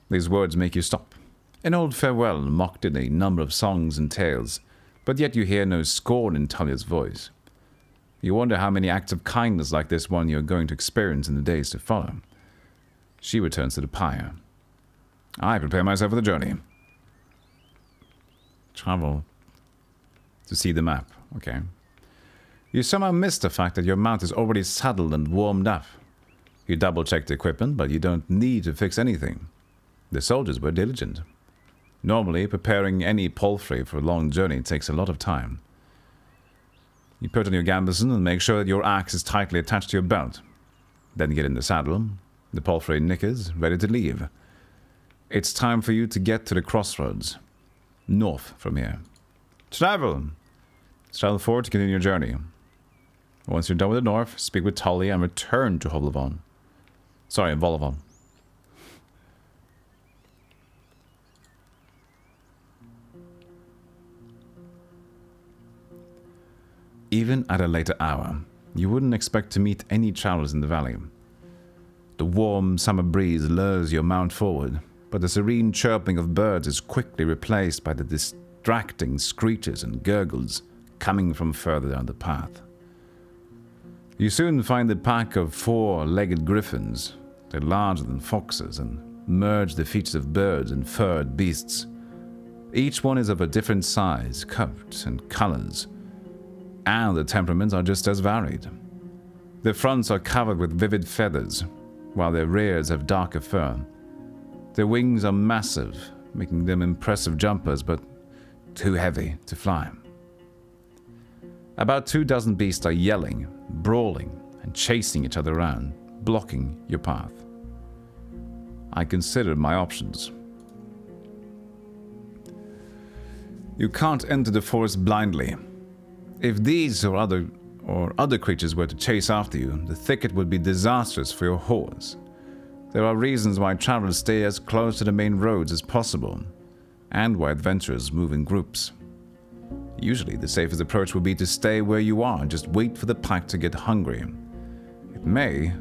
These words make you stop. An old farewell mocked in a number of songs and tales, but yet you hear no scorn in Talia's voice. You wonder how many acts of kindness like this one you're going to experience in the days to follow. She returns to the pyre. I prepare myself for the journey. Travel. To see the map, okay. You somehow miss the fact that your mount is already saddled and warmed up. You double-check the equipment, but you don't need to fix anything. The soldiers were diligent. Normally, preparing any palfrey for a long journey takes a lot of time. You put on your gambeson and make sure that your axe is tightly attached to your belt. Then get in the saddle, the palfrey knickers, ready to leave. It's time for you to get to the crossroads. North from here. Travel! Travel forward to continue your journey. Once you're done with the north, speak with Talia and return to Holovon. Sorry, Volovon. Even at a later hour, you wouldn't expect to meet any travelers in the valley. The warm summer breeze lures your mount forward, but the serene chirping of birds is quickly replaced by the distracting screeches and gurgles coming from further down the path. You soon find a pack of 4-legged griffins. They're larger than foxes and merge the features of birds and furred beasts. Each one is of a different size, coat, and colors, and the temperaments are just as varied. Their fronts are covered with vivid feathers, while their rears have darker fur. Their wings are massive, making them impressive jumpers, but too heavy to fly. About 24 beasts are yelling, brawling, and chasing each other around, blocking your path. I considered my options. You can't enter the forest blindly. If these or other creatures were to chase after you, the thicket would be disastrous for your horse. There are reasons why travelers stay as close to the main roads as possible, and why adventurers move in groups. Usually, the safest approach would be to stay where you are and just wait for the pack to get hungry. It may,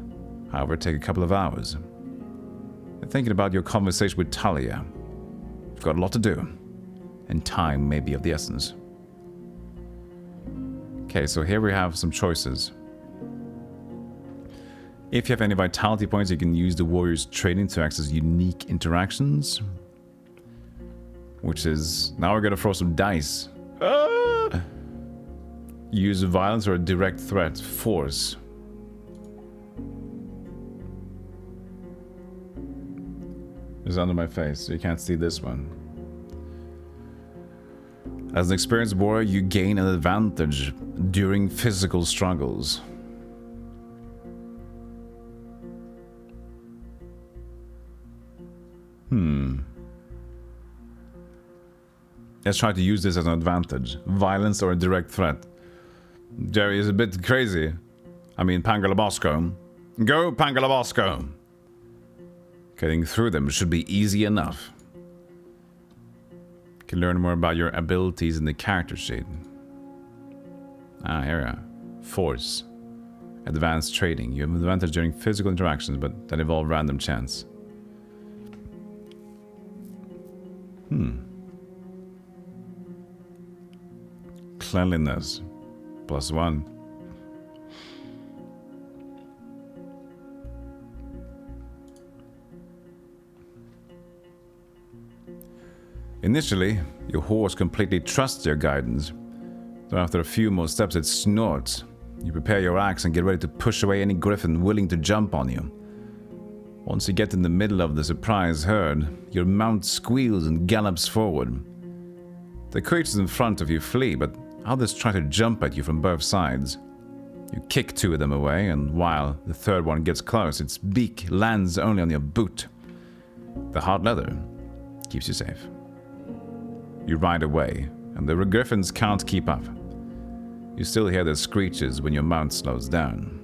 however, take a couple of hours. Thinking about your conversation with Talia, you've got a lot to do, and time may be of the essence. Okay, so here we have some choices. If you have any vitality points, you can use the warrior's training to access unique interactions. Which is... now we're gonna throw some dice. Use violence or a direct threat. Force. It's under my face, so you can't see this one. As an experienced warrior, you gain an advantage during physical struggles. Let's try to use this as an advantage. Violence or a direct threat. Jerry is a bit crazy. I mean, Pangalabosco. Go, Pangalabosco! Getting through them should be easy enough. You can learn more about your abilities in the character sheet. Ah, here we are. Force. Advanced trading. You have an advantage during physical interactions, but that involve random chance. Cleanliness. +1. Initially, your horse completely trusts your guidance. Though after a few more steps it snorts. You prepare your axe and get ready to push away any griffin willing to jump on you. Once you get in the middle of the surprise herd, your mount squeals and gallops forward. The creatures in front of you flee, but others try to jump at you from both sides. You kick 2 of them away, and while the third one gets close, its beak lands only on your boot. The hard leather keeps you safe. You ride away, and the griffins can't keep up. You still hear their screeches when your mount slows down.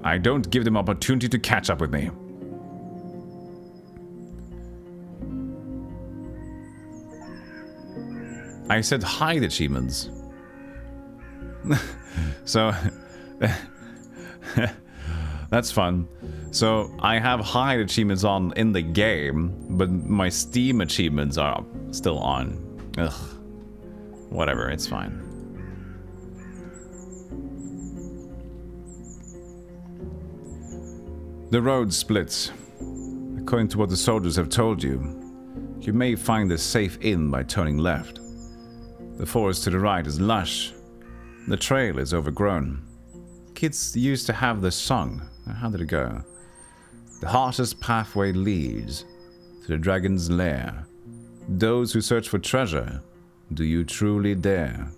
I don't give them opportunity to catch up with me. I said hide achievements. So, that's fun. So, I have hide achievements on in the game, but my Steam achievements are still on. Ugh. Whatever, it's fine. The road splits. According to what the soldiers have told you, you may find a safe inn by turning left. The forest to the right is lush. The trail is overgrown. Kids used to have this song. How did it go? The hottest pathway leads to the dragon's lair. Those who search for treasure, do you truly dare?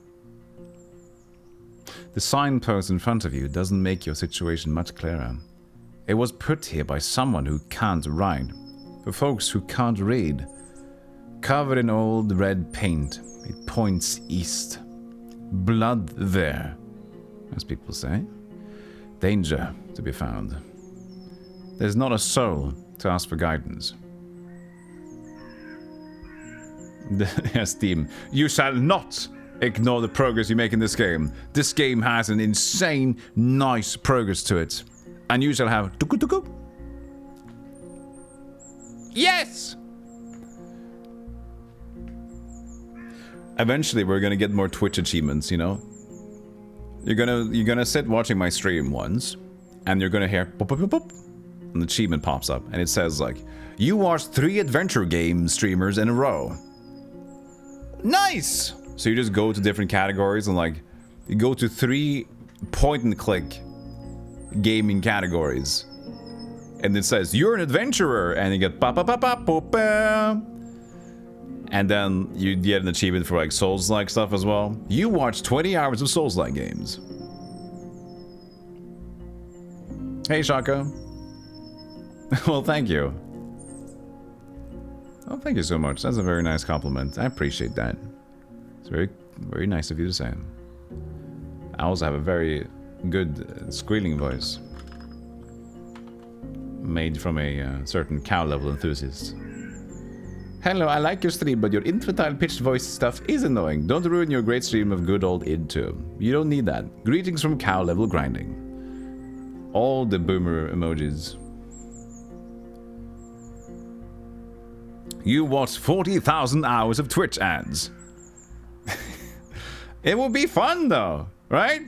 The signpost in front of you doesn't make your situation much clearer. It was put here by someone who can't write, for folks who can't read. Covered in old red paint, it points east. Blood there, as people say. Danger to be found. There's not a soul to ask for guidance. Yes, Steam. You shall not ignore the progress you make in this game. This game has an insane, nice progress to it. And you shall have tuku tuku. Yes! Eventually we're gonna get more Twitch achievements, you know? You're gonna sit watching my stream once, and you're gonna hear pop pop pop pop, an achievement pops up, and it says like, you watched 3 adventure game streamers in a row. Nice! So you just go to different categories and like, you go to 3 point and click gaming categories. And it says, you're an adventurer, and you get pa pa pa pa pa pa. And then you get an achievement for like Souls-like stuff as well. You watched 20 hours of Souls-like games. Hey, Shaka. Well, thank you. Oh, thank you so much. That's a very nice compliment. I appreciate that. It's very, very nice of you to say. I also have a very good squealing voice. Made from a certain cow-level enthusiast. Hello, I like your stream, but your infantile pitched voice stuff is annoying. Don't ruin your great stream of good old id too. You don't need that. Greetings from cow-level grinding. All the boomer emojis. You watched 40,000 hours of Twitch ads. It would be fun though, right?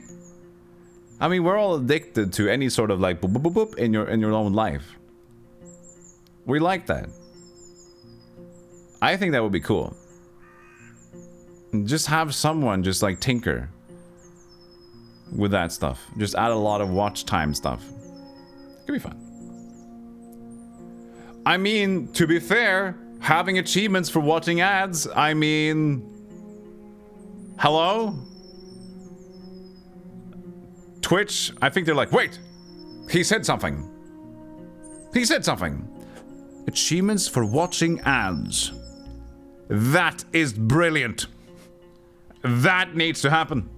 I mean, we're all addicted to any sort of like boop boop boop boop in your own life. We like that. I think that would be cool. Just have someone just like tinker with that stuff. Just add a lot of watch time stuff. It could be fun. I mean, to be fair, having achievements for watching ads, I mean... Hello? Twitch, I think they're like, wait! He said something. He said something. Achievements for watching ads. That is brilliant. That needs to happen.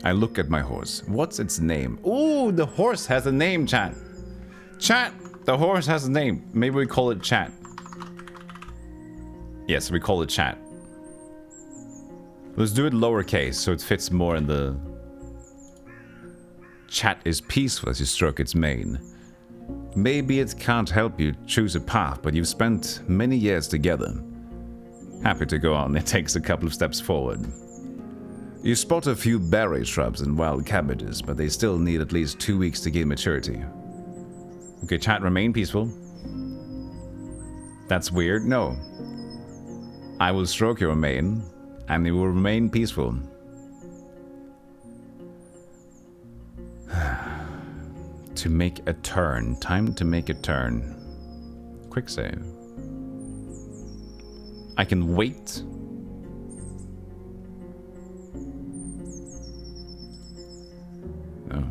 I look at my horse. What's its name? Ooh, the horse has a name, chat. Chat, the horse has a name. Maybe we call it Chat. Yes, we call it Chat. Let's do it lowercase so it fits more in the... Chat is peaceful as you stroke its mane. Maybe it can't help you choose a path, but you've spent many years together. Happy to go on, it takes a couple of steps forward. You spot a few berry shrubs and wild cabbages, but they still need at least 2 weeks to gain maturity. Okay, chat, remain peaceful. That's weird. No. I will stroke your mane, and it will remain peaceful. To make a turn. Time to make a turn. Quick save. I can wait. No.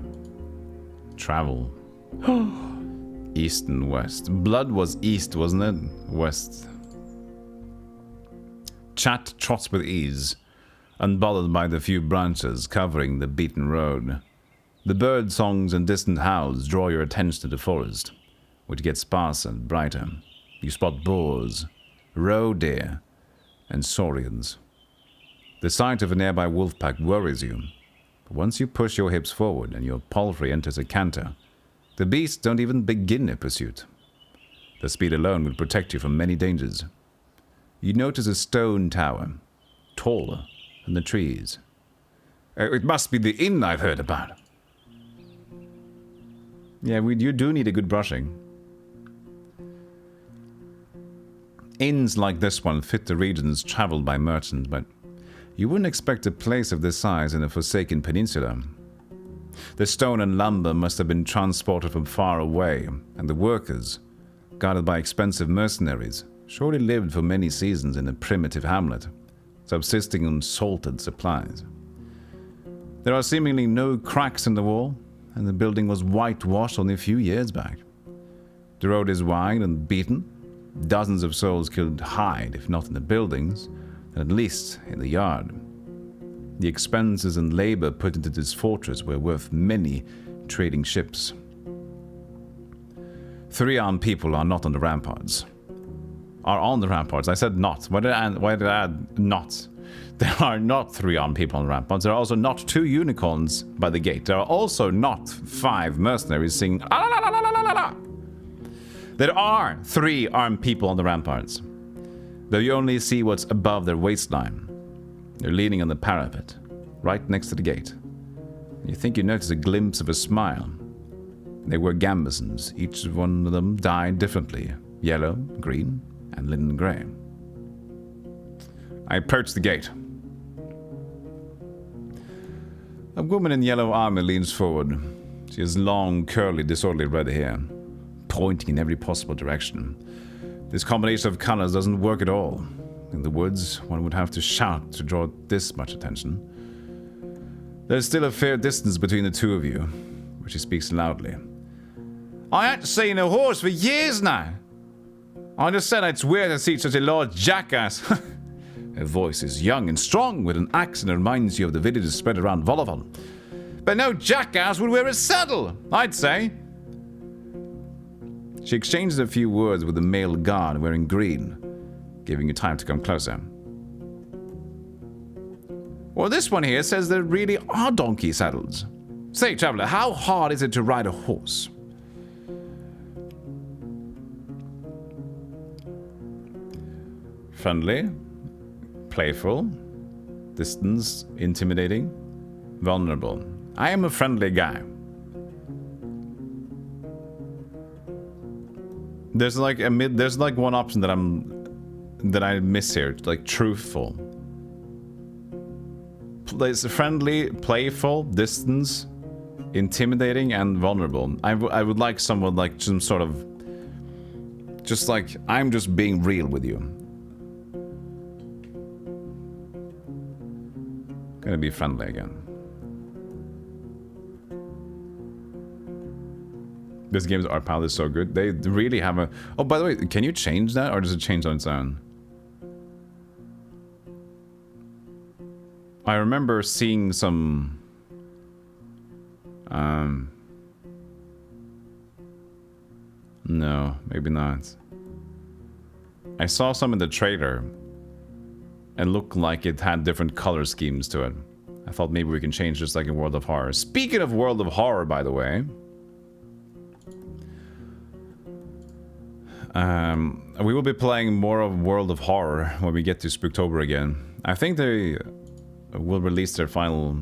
Travel. East and west. Blood was east, wasn't it? West. Chat trots with ease, unbothered by the few branches covering the beaten road. The bird songs and distant howls draw your attention to the forest, which gets sparser and brighter. You spot boars, roe deer, and saurians. The sight of a nearby wolf pack worries you, but once you push your hips forward and your palfrey enters a canter, the beasts don't even begin a pursuit. The speed alone will protect you from many dangers. You notice a stone tower, taller than the trees. It must be the inn I've heard about. Yeah, you do need a good brushing. Inns like this one fit the regions traveled by merchants, but you wouldn't expect a place of this size in a forsaken peninsula. The stone and lumber must have been transported from far away, and the workers, guarded by expensive mercenaries, surely lived for many seasons in a primitive hamlet, subsisting on salted supplies. There are seemingly no cracks in the wall, and the building was whitewashed only a few years back. The road is wide and beaten. Dozens of souls could hide, if not in the buildings, then at least in the yard. The expenses and labor put into this fortress were worth many trading ships. 3 armed people are not on the ramparts. Are on the ramparts. I said not. Why did I add not? There are not 3 armed people on the ramparts. There are also not 2 unicorns by the gate. There are also not 5 mercenaries singing la la la la la la la. There are 3 armed people on the ramparts. Though you only see what's above their waistline. They're leaning on the parapet, right next to the gate. You think you notice a glimpse of a smile. They were gambesons. Each one of them dyed differently. Yellow, green, and linen grey. I approach the gate. A woman in yellow armor leans forward. She has long, curly, disorderly red hair, pointing in every possible direction. This combination of colors doesn't work at all. In the woods, one would have to shout to draw this much attention. There's still a fair distance between the 2 of you, but she speaks loudly. I ain't seen a horse for years now. I just said it's weird to see such a large jackass. Her voice is young and strong, with an accent that reminds you of the villages spread around Volleyball. But no jackass would wear a saddle, I'd say. She exchanges a few words with the male guard wearing green, giving you time to come closer. Well, this one here says there really are donkey saddles. Say, traveler, how hard is it to ride a horse? Friendly, playful, distance, intimidating, vulnerable. I am a friendly guy. There's like one option that I miss here, like truthful. It's friendly, playful, distance, intimidating, and vulnerable. I would like someone like some sort of, just like I'm just being real with you. Gonna be friendly again. This game's art palette is so good. They really have a... Oh, by the way, can you change that, or does it change on its own? I remember seeing some... No, maybe not. I saw some in the trailer. And looked like it had different color schemes to it. I thought maybe we can change just like in World of Horror. Speaking of World of Horror, by the way. We will be playing more of World of Horror when we get to Spooktober again. I think they will release their final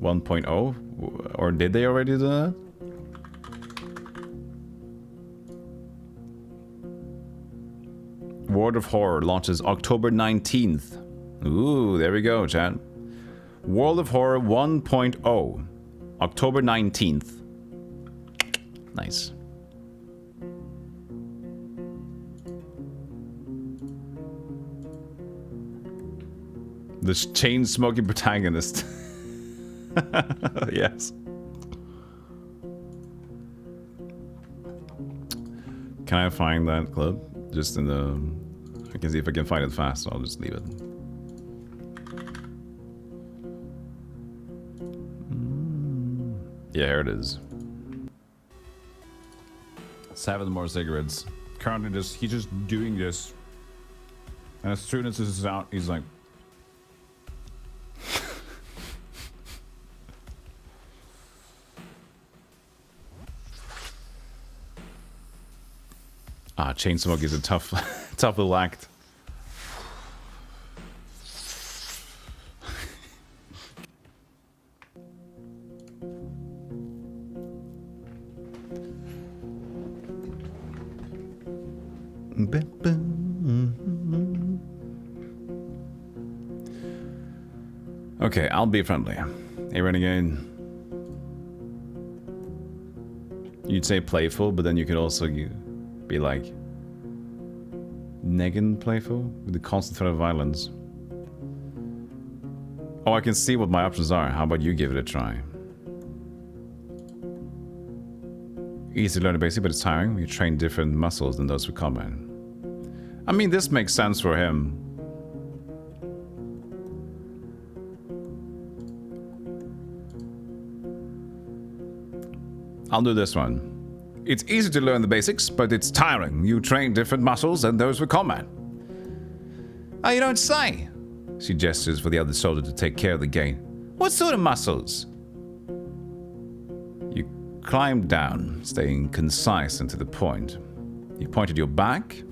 1.0. Or did they already do that? World of Horror launches October 19th. Ooh, there we go, chat. World of Horror 1.0. October 19th. Nice. The chain-smoking protagonist. Yes. Can I find that clip? Just in the... I can see if I can find it fast, so I'll just leave it. Yeah, here it is. 7 more cigarettes. Currently he's just doing this. And as soon as this is out, he's like... Chain smoke is a tough, tough little act. Okay, I'll be friendly. Hey, Renegade. You'd say playful, but then you could also be like Negan playful with the constant threat of violence. Oh, I can see what my options are. How about you give it a try? Easy to learn the basic, but it's tiring. You train different muscles than those with combat. I mean, this makes sense for him. I'll do this one. It's easy to learn the basics, but it's tiring. You train different muscles and those for combat. Oh, you don't say. She gestures for the other soldier to take care of the gate. What sort of muscles? You climb down, staying concise and to the point. You point at your back,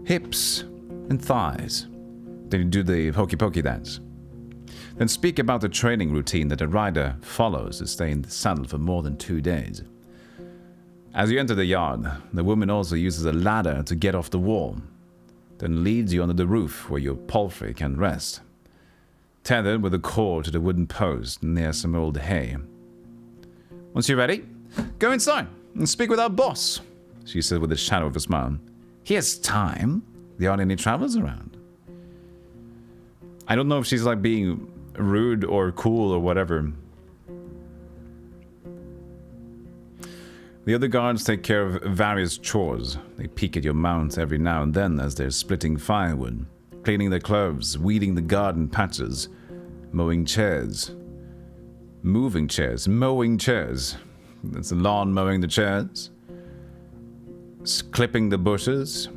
hips, and thighs. Then you do the hokey pokey dance. Then speak about the training routine that a rider follows to stay in the saddle for more than 2 days. As you enter the yard, the woman also uses a ladder to get off the wall, then leads you under the roof where your palfrey can rest, tethered with a cord to the wooden post near some old hay. Once you're ready, go inside and speak with our boss, she said with a shadow of a smile. He has time. There aren't any travelers around. I don't know if she's like being rude or cool or whatever. The other guards take care of various chores. They peek at your mount every now and then as they're splitting firewood, cleaning their clothes, weeding the garden patches, mowing chairs. Moving chairs, mowing chairs. That's the lawn mowing the chairs. Clipping the bushes.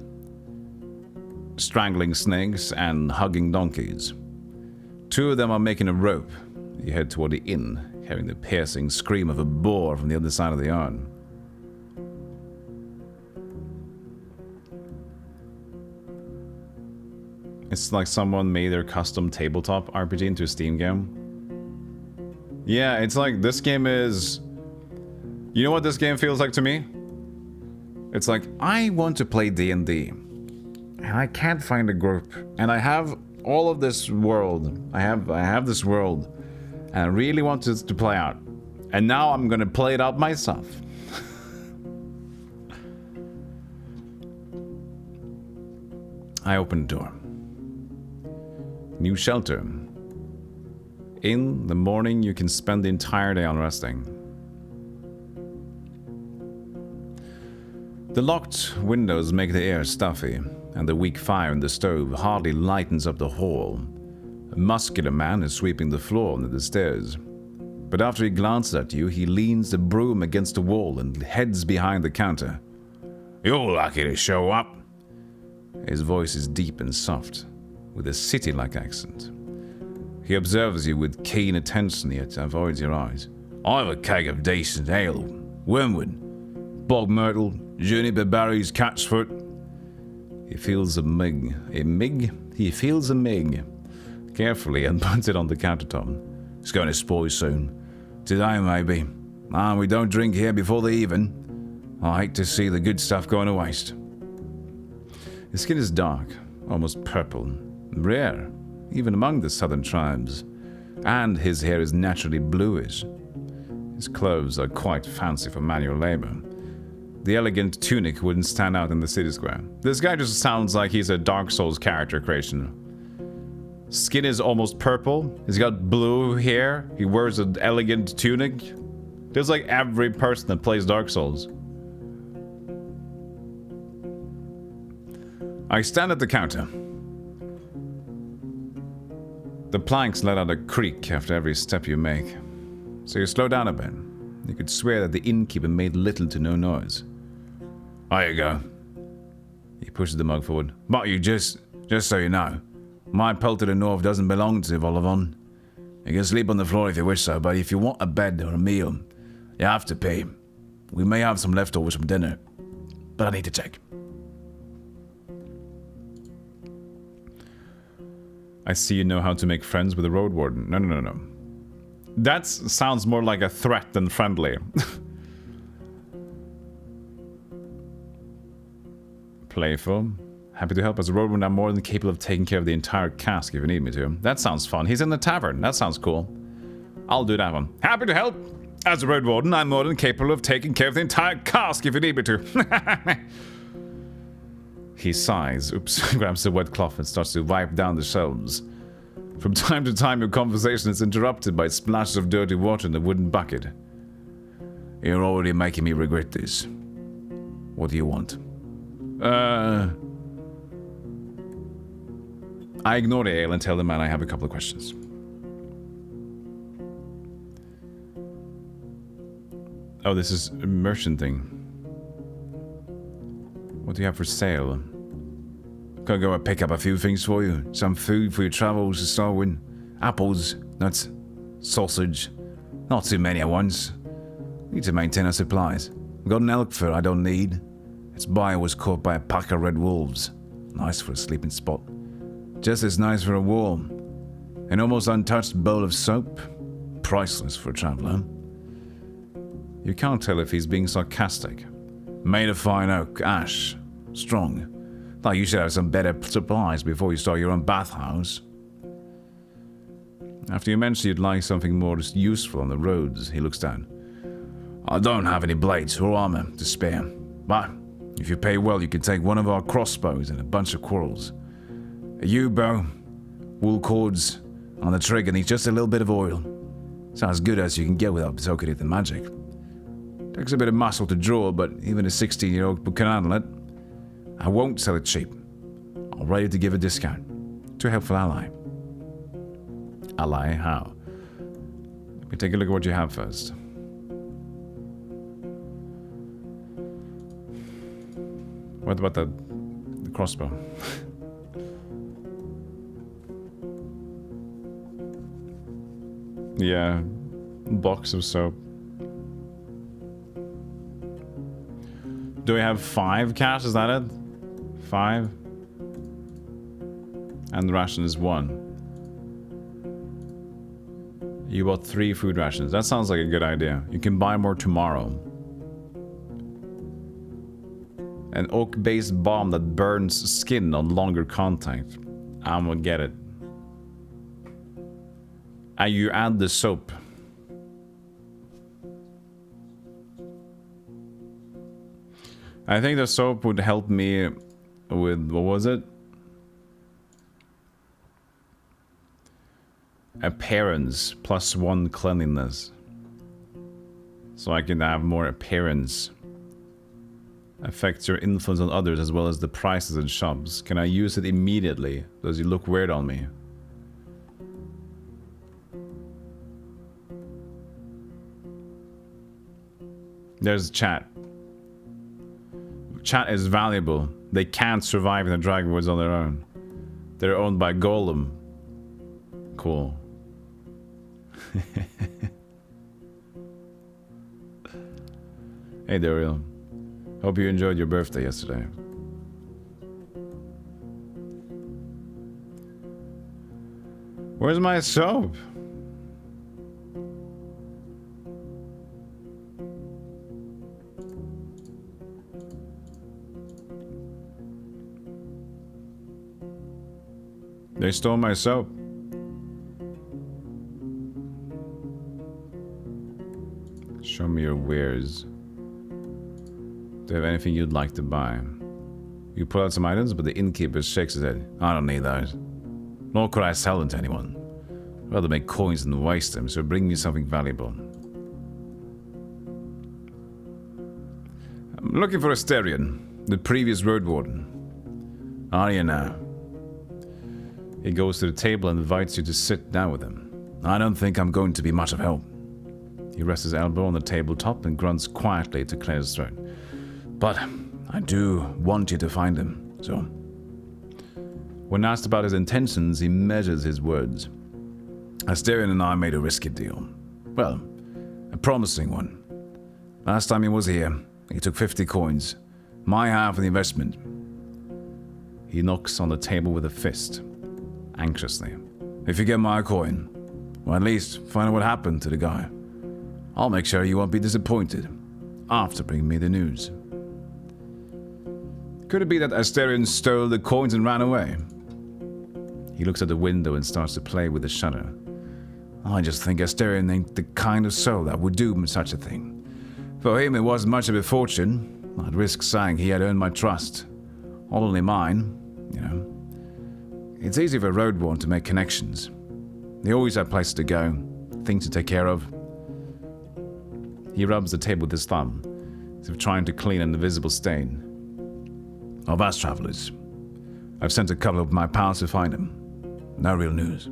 Strangling snakes and hugging donkeys. 2 of them are making a rope. You head toward the inn, hearing the piercing scream of a boar from the other side of the yard. It's like someone made their custom tabletop RPG into a Steam game. Yeah, it's like this game is... You know what this game feels like to me? It's like, I want to play D&D. And I can't find a group. And I have all of this world. I have this world. And I really want to play out. And now I'm gonna play it out myself. I open the door. New shelter. In the morning, you can spend the entire day on resting. The locked windows make the air stuffy, and the weak fire in the stove hardly lightens up the hall. A muscular man is sweeping the floor under the stairs. But after he glances at you, he leans the broom against the wall and heads behind the counter. You're lucky to show up. His voice is deep and soft, with a city-like accent. He observes you with keen attention, yet avoids your eyes. I have a keg of decent ale. Wormwood, bog myrtle, juniper berries, cat's foot. He feels a mig. A mig? He feels a mig. Carefully and puts it on the countertop. It's going to spoil soon. Today, maybe. We don't drink here before the even. I hate to see the good stuff going to waste. His skin is dark, almost purple. Rare, even among the southern tribes. And his hair is naturally bluish. His clothes are quite fancy for manual labor. The elegant tunic wouldn't stand out in the city square. This guy just sounds like he's a Dark Souls character creation. Skin is almost purple. He's got blue hair. He wears an elegant tunic. There's like every person that plays Dark Souls. I stand at the counter. The planks let out a creak after every step you make. So you slow down a bit. You could swear that the innkeeper made little to no noise. There you go. He pushes the mug forward. But you just so you know, my pelt to the north doesn't belong to Volavon. You can sleep on the floor if you wish so, but if you want a bed or a meal, you have to pay. We may have some leftovers from dinner, but I need to check. I see you know how to make friends with the Roadwarden. No. That sounds more like a threat than friendly. Playful. Happy to help as a Roadwarden. I'm more than capable of taking care of the entire cask if you need me to. That sounds fun. He's in the tavern. That sounds cool. I'll do that one. Happy to help. As a Roadwarden, I'm more than capable of taking care of the entire cask if you need me to. He sighs, grabs the wet cloth and starts to wipe down the shelves. From time to time, your conversation is interrupted by splashes of dirty water in the wooden bucket. You're already making me regret this. What do you want? I ignore the ale and tell the man I have a couple of questions. Oh, this is a merchant thing. What do you have for sale? Can I go and pick up a few things for you? Some food for your travels to start with. Apples, nuts, sausage. Not too many at once. Need to maintain our supplies. Got an elk fur I don't need. Its buyer was caught by a pack of red wolves. Nice for a sleeping spot. Just as nice for a wall. An almost untouched bowl of soap. Priceless for a traveler. You can't tell if he's being sarcastic. Made of fine oak, ash, strong. Like you should have some better supplies before you start your own bathhouse. After you mention you'd like something more useful on the roads, he looks down. I don't have any blades or armor to spare, but if you pay well, you can take one of our crossbows and a bunch of quarrels. A yew-bow, wool cords, on the trigger needs just a little bit of oil. It's as good as you can get without soaking it in magic. Takes a bit of muscle to draw, but even a 16-year-old can handle it. I won't sell it cheap. I'm ready to give a discount to a helpful ally. Ally? How? Let me take a look at what you have first. What about the crossbow? Yeah, box of soap. Do we have 5 cash? Is that it? 5? And the ration is 1. You bought 3 food rations. That sounds like a good idea. You can buy more tomorrow. An oak-based bomb that burns skin on longer contact. I'm gonna get it. And you add the soap. I think the soap would help me with, what was it? Appearance plus 1 cleanliness. So I can have more appearance. Affects your influence on others as well as the prices in shops. Can I use it immediately? Does it look weird on me? There's chat. Chat is valuable. They can't survive in the Dragonwoods on their own. They're owned by Golem. Cool. Hey Daryl. Hope you enjoyed your birthday yesterday. Where's my soap? They stole my soap. Show me your wares. Do you have anything you'd like to buy? You pull out some items, but the innkeeper shakes his head. I don't need those. Nor could I sell them to anyone. I'd rather make coins than waste them, so bring me something valuable. I'm looking for Asterion, the previous Roadwarden. How do you know? He goes to the table and invites you to sit down with him. I don't think I'm going to be much of help. He rests his elbow on the tabletop and grunts quietly to clear his throat. But I do want you to find him, so... When asked about his intentions, he measures his words. Asterion and I made a risky deal. Well, a promising one. Last time he was here, he took 50 coins. My half of the investment. He knocks on the table with a fist. Anxiously. If you get my coin, or at least find out what happened to the guy, I'll make sure you won't be disappointed after bringing me the news. Could it be that Asterion stole the coins and ran away? He looks at the window and starts to play with the shutter. I just think Asterion ain't the kind of soul that would do such a thing. For him, it wasn't much of a fortune. I'd risk saying he had earned my trust. Not only mine, you know. It's easy for a Roadwarden to make connections. They always have places to go, things to take care of. He rubs the table with his thumb, as if trying to clean an invisible stain. Of us travelers, I've sent a couple of my pals to find him. No real news.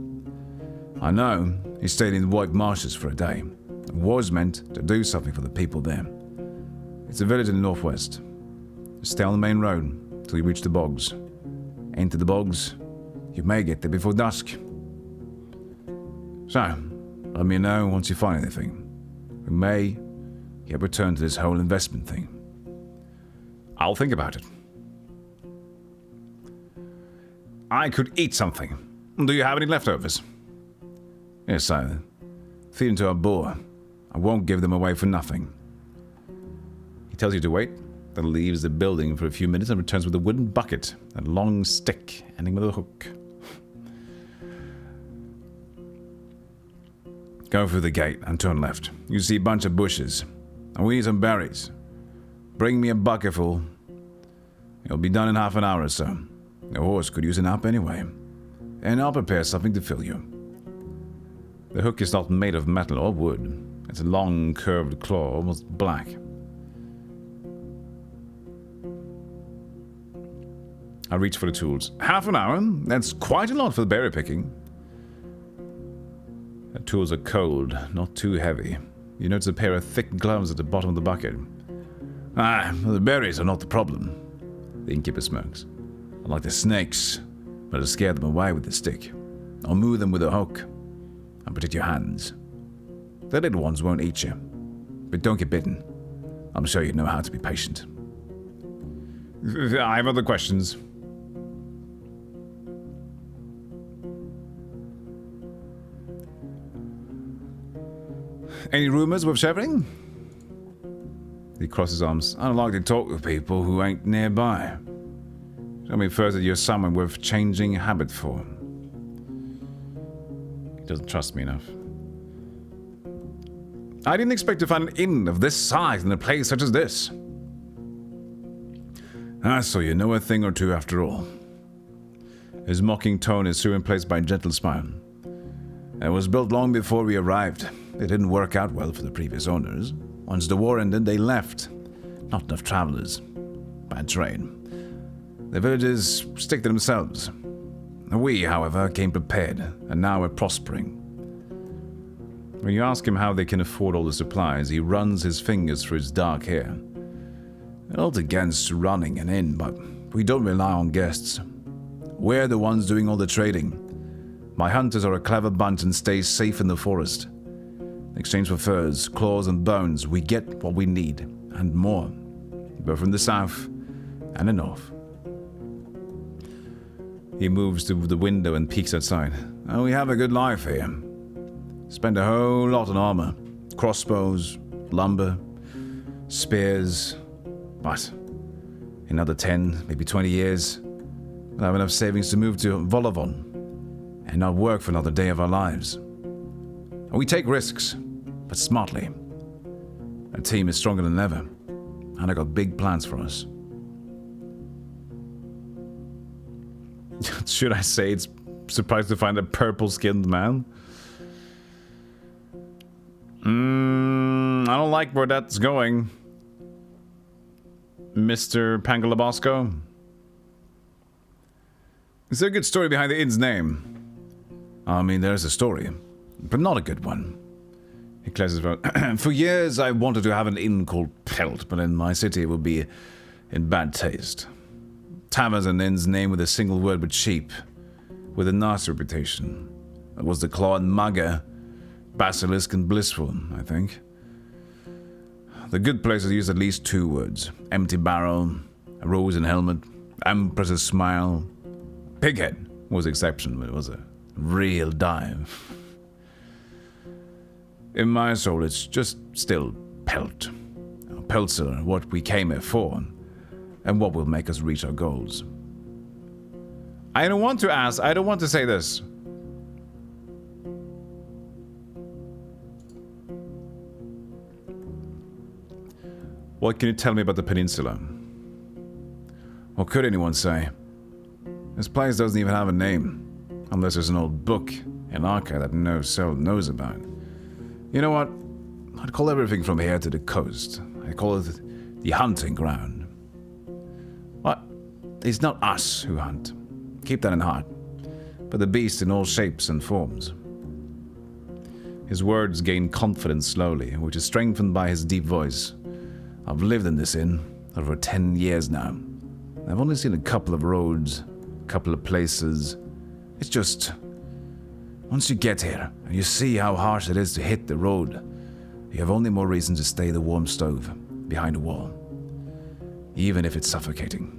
I know he stayed in the White Marshes for a day. It was meant to do something for the people there. It's a village in the northwest. Stay on the main road till you reach the bogs. Enter the bogs. You may get there before dusk. So, let me know once you find anything. We may get returned to this whole investment thing. I'll think about it. I could eat something. Do you have any leftovers? Yes, I feed them to our boar. I won't give them away for nothing. He tells you to wait, then leaves the building for a few minutes and returns with a wooden bucket and a long stick ending with a hook. Go through the gate and turn left. You see a bunch of bushes. And we need some berries. Bring me a bucketful. It'll be done in half an hour or so. Your horse could use a nap anyway. And I'll prepare something to fill you. The hook is not made of metal or wood. It's a long, curved claw, almost black. I reach for the tools. Half an hour? That's quite a lot for the berry picking. The tools are cold, not too heavy. You notice a pair of thick gloves at the bottom of the bucket. The berries are not the problem. The innkeeper smirks. I like the snakes, but I'll scare them away with the stick. I'll move them with a hook. And protect your hands. The little ones won't eat you. But don't get bitten. I'm sure you know how to be patient. I have other questions. Any rumors worth sharing? He crosses his arms. I don't like to talk with people who ain't nearby. Tell me first that you're someone worth changing habit for. He doesn't trust me enough. I didn't expect to find an inn of this size in a place such as this. So you know a thing or two after all. His mocking tone is soon replaced by a gentle smile. It was built long before we arrived. It didn't work out well for the previous owners. Once the war ended, they left. Not enough travelers. Bad trade. The villagers stick to themselves. We, however, came prepared, and now we're prospering. When you ask him how they can afford all the supplies, he runs his fingers through his dark hair. Not against running an inn, but we don't rely on guests. We're the ones doing all the trading. My hunters are a clever bunch and stay safe in the forest. In exchange for furs, claws, and bones, we get what we need, and more. Both from the south and the north. He moves to the window and peeks outside. Oh, we have a good life here. Spend a whole lot on armor. Crossbows, lumber, spears. But in another 10, maybe 20 years, we'll have enough savings to move to Volavon and not work for another day of our lives. We take risks, but smartly. Our team is stronger than ever, and I got big plans for us. Should I say it's surprised to find a purple-skinned man? I don't like where that's going. Mr. Pangalabosco? Is there a good story behind the inn's name? I mean, there's a story, but not a good one. He clears his throat. For years, I wanted to have an inn called Pelt, but in my city it would be in bad taste. Taverns and inns named with a single word but cheap, with a nasty reputation. It was the Claw and Mugger, Basilisk and Blissful, I think. The good places used at least 2 words. Empty barrel, a rose and helmet, Empress's smile. Pighead was the exception, but it was a real dive. In my soul, it's just still Pelt. Pelts are what we came here for, and what will make us reach our goals. I don't want to say this. What can you tell me about the peninsula? What could anyone say? This place doesn't even have a name, unless there's an old book in archive that no soul knows about. You know what? I'd call everything from here to the coast. I call it the hunting ground. What? It's not us who hunt. Keep that in heart. But the beast in all shapes and forms. His words gain confidence slowly, which is strengthened by his deep voice. I've lived in this inn. over 10 years now. I've only seen a couple of roads, a couple of places. It's just, once you get here and you see how harsh it is to hit the road, you have only more reason to stay the warm stove behind a wall, even if it's suffocating.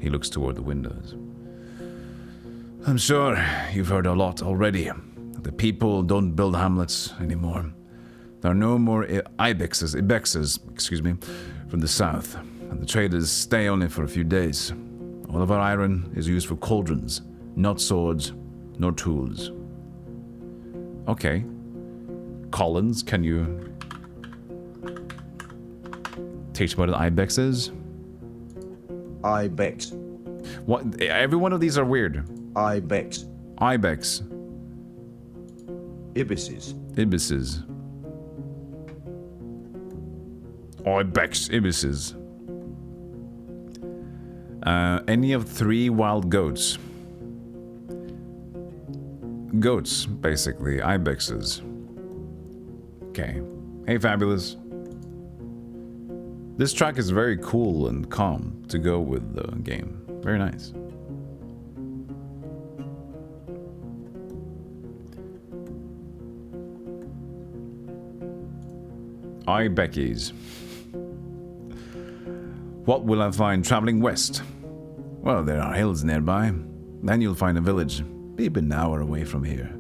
He looks toward the windows. I'm sure you've heard a lot already. The people don't build hamlets anymore. There are no more ibexes, from the south, and the traders stay only for a few days. All of our iron is used for cauldrons, not swords, nor tools. Okay. Collins, can you teach me what an ibex is? Ibex. What? Every one of these are weird. Ibex. Ibex. Ibises. Ibises. Ibex. Ibises. Any of 3 wild goats. Goats, basically. Ibexes. Okay. Hey, Fabulous. This track is very cool and calm to go with the game. Very nice. Ibexes. What will I find traveling west? Well, there are hills nearby. Then you'll find a village, maybe an hour away from here.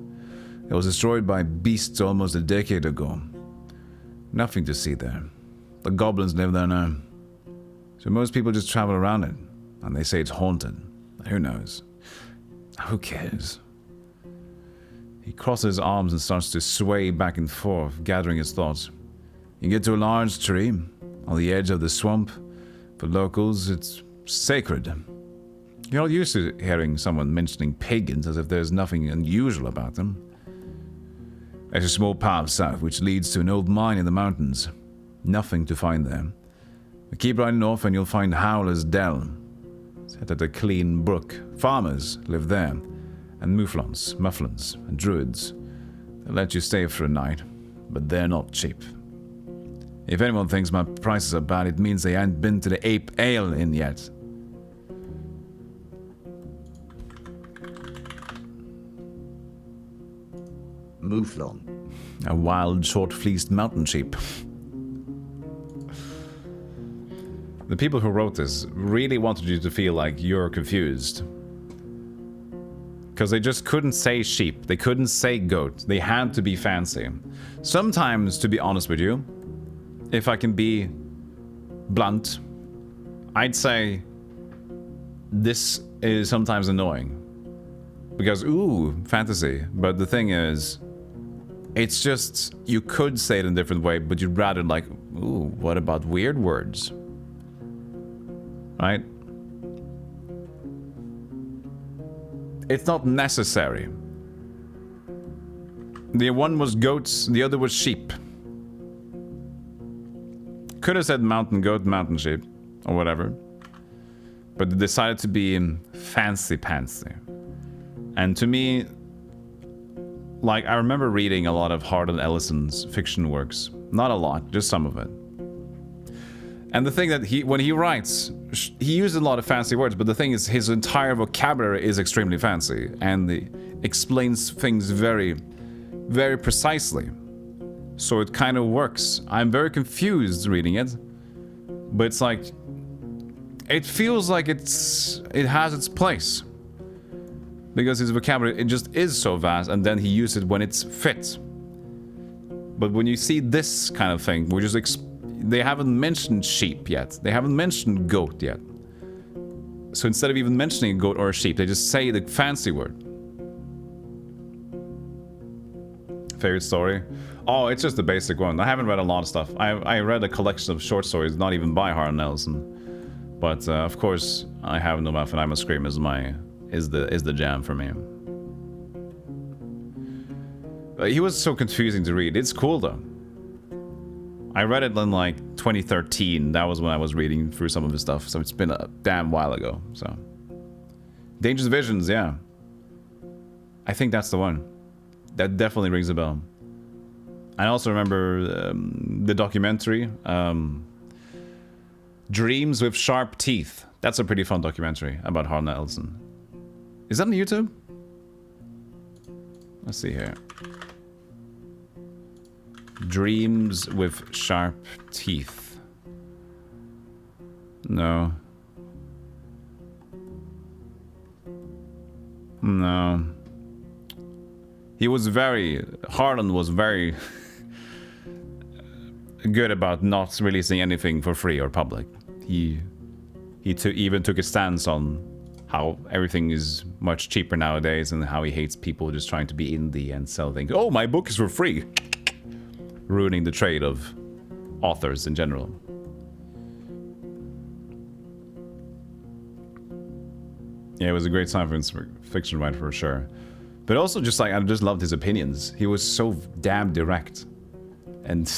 It was destroyed by beasts almost a decade ago. Nothing to see there. The goblins live there now. So most people just travel around it, and they say it's haunted. Who knows? Who cares? He crosses his arms and starts to sway back and forth, gathering his thoughts. You get to a large tree on the edge of the swamp. For locals, it's sacred. You're all used to hearing someone mentioning pagans as if there's nothing unusual about them. There's a small path south which leads to an old mine in the mountains. Nothing to find there. But keep riding north and you'll find Howler's Dell. Set at a clean brook. Farmers live there, and mufflons, and druids. They'll let you stay for a night, but they're not cheap. If anyone thinks my prices are bad, it means they ain't been to the Ape Ale Inn yet. Mouflon. A wild, short-fleeced mountain sheep. The people who wrote this really wanted you to feel like you're confused. Because they just couldn't say sheep. They couldn't say goat. They had to be fancy. Sometimes, to be honest with you, if I can be blunt, I'd say this is sometimes annoying. Because, ooh, fantasy. But the thing is, it's just, you could say it in a different way, but you'd rather like, ooh, what about weird words? Right? It's not necessary. The one was goats, the other was sheep. Could have said mountain goat, mountain sheep, or whatever. But they decided to be fancy pantsy. And to me, like, I remember reading a lot of Harlan Ellison's fiction works. Not a lot, just some of it. And the thing that when he writes, he uses a lot of fancy words, but the thing is, his entire vocabulary is extremely fancy, and he explains things very, very precisely. So it kind of works. I'm very confused reading it, but it's like, it feels like it has its place. Because his vocabulary, it just is so vast, and then he uses it when it's fit. But when you see this kind of thing, which is they haven't mentioned sheep yet. They haven't mentioned goat yet. So instead of even mentioning a goat or a sheep, they just say the fancy word. Favorite story? Oh, it's just the basic one. I haven't read a lot of stuff. I read a collection of short stories, not even by Harlan Ellison. But of course, I Have No Mouth and I Must Scream is the jam for me. He was so confusing to read. It's cool though. I read it in like 2013. That was when I was reading through some of his stuff. So it's been a damn while ago. So Dangerous Visions, yeah. I think that's the one. That definitely rings a bell. I also remember the documentary. Dreams with Sharp Teeth. That's a pretty fun documentary about Harlan Ellison. Is that on YouTube? Let's see here. Dreams with Sharp Teeth. No. No. Harlan was very good about not releasing anything for free or public. He even took a stance on how everything is much cheaper nowadays and how he hates people just trying to be indie and sell things. Oh, my book is for free. Ruining the trade of authors in general. Yeah, it was a great science fiction writer for sure. But also just like, I just loved his opinions. He was so damn direct. And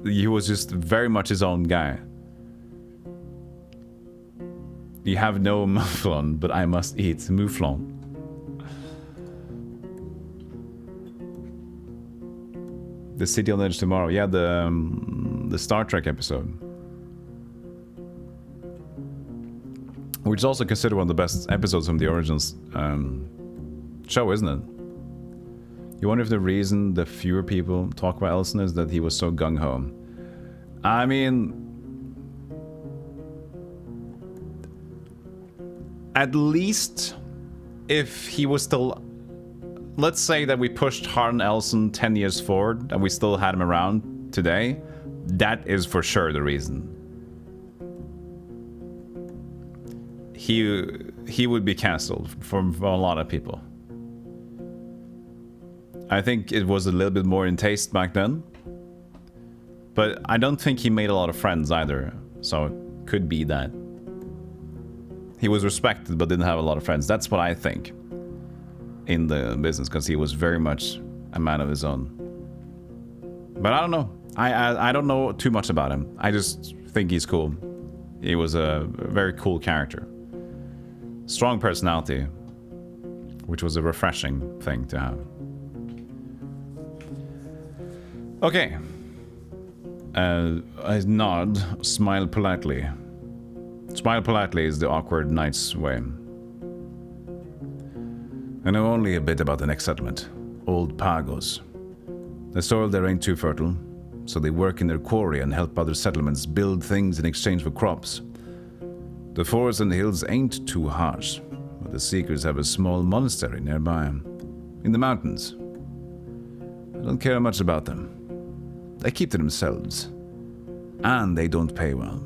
he was just very much his own guy. You have no mouflon, but I must eat mouflon. The City on the Edge Tomorrow. Yeah, the Star Trek episode. Which is also considered one of the best episodes from the Origins show, isn't it? You wonder if the reason the fewer people talk about Ellison is that he was so gung-ho. I mean, at least if he was still... Let's say that we pushed Harlan Ellison 10 years forward and we still had him around today. That is for sure the reason. He would be cancelled from a lot of people. I think it was a little bit more in taste back then. But I don't think he made a lot of friends either. So it could be that. He was respected but didn't have a lot of friends. That's what I think. In the business. Because he was very much a man of his own. But I don't know. I don't know too much about him. I just think he's cool. He was a very cool character. Strong personality. Which was a refreshing thing to have. Okay. I nod, smile politely. Smile politely is the awkward knight's way. I know only a bit about the next settlement. Old Pagos. The soil there ain't too fertile, so they work in their quarry and help other settlements build things in exchange for crops. The forests and the hills ain't too harsh, but the Seekers have a small monastery nearby. In the mountains. I don't care much about them. They keep to themselves. And they don't pay well.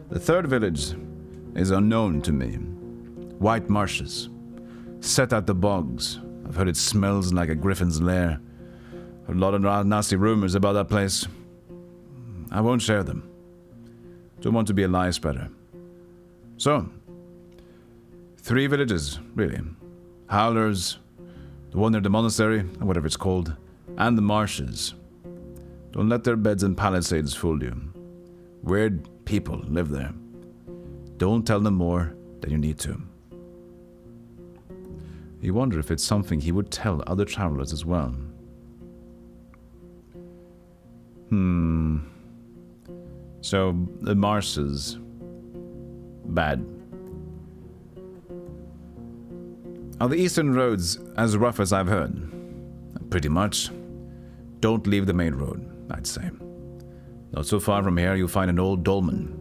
The third village is unknown to me. White marshes. Set out the bogs. I've heard it smells like a griffin's lair. A lot of nasty rumors about that place. I won't share them. Don't want to be a lie spreader. So, 3 villages, really. Howlers, the one near the monastery, or whatever it's called, and the marshes. Don't let their beds and palisades fool you. Weird people live there. Don't tell them more than you need to. You wonder if it's something he would tell other travelers as well. So, the marshes. Bad. Are the eastern roads as rough as I've heard? Pretty much. Don't leave the main road, I'd say. Not so far from here, you'll find an old dolmen.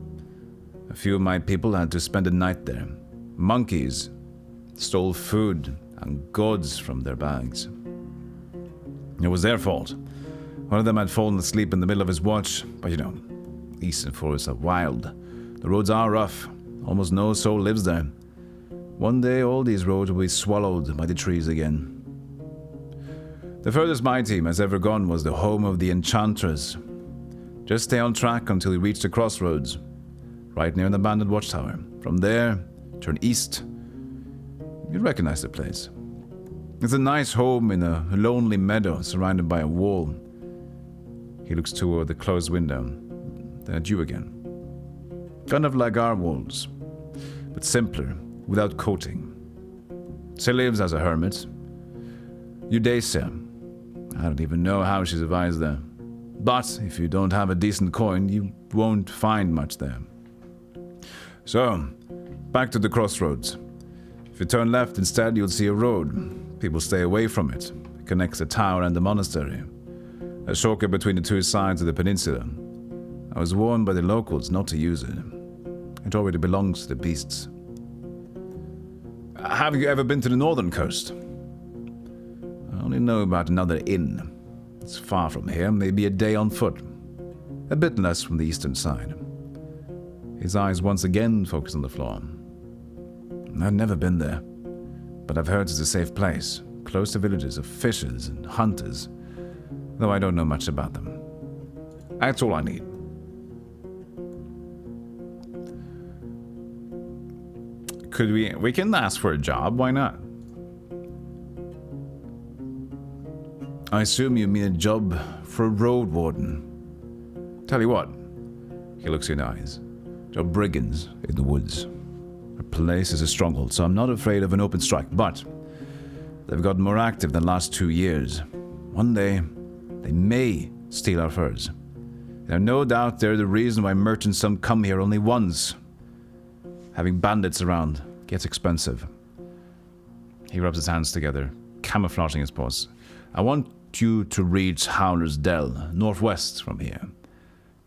A few of my people had to spend a night there. Monkeys stole food and goods from their bags. It was their fault. One of them had fallen asleep in the middle of his watch, but you know, eastern forests are wild. The roads are rough. Almost no soul lives there. One day all these roads will be swallowed by the trees again. The furthest my team has ever gone was the home of the Enchantress. Just stay on track until you reach the crossroads, right near an abandoned watchtower. From there, turn east. You'll recognize the place. It's a nice home in a lonely meadow surrounded by a wall. He looks toward the closed window, then at you again. Kind of like our walls, but simpler, without coating. She lives as a hermit. Eudacia. I don't even know how she survives there. But if you don't have a decent coin, you won't find much there. So, back to the crossroads. If you turn left instead, you'll see a road. People stay away from it. It connects the tower and the monastery. A shortcut between the two sides of the peninsula. I was warned by the locals not to use it. It already belongs to the beasts. Have you ever been to the northern coast? I only know about another inn. It's far from here, maybe a day on foot. A bit less from the eastern side. His eyes once again focused on the floor. I've never been there, but I've heard it's a safe place, close to villages of fishers and hunters, though I don't know much about them. That's all I need. Could we can ask for a job, why not? I assume you mean a job for a Roadwarden. Tell you what, he looks you in the eyes. There are brigands in the woods. The place is a stronghold, so I'm not afraid of an open strike, but they've gotten more active than the last 2 years. One day, they may steal our furs. There's no doubt they're the reason why merchants don't come here only once. Having bandits around gets expensive. He rubs his hands together, camouflaging his paws. I want you to reach Howler's Dell, northwest from here.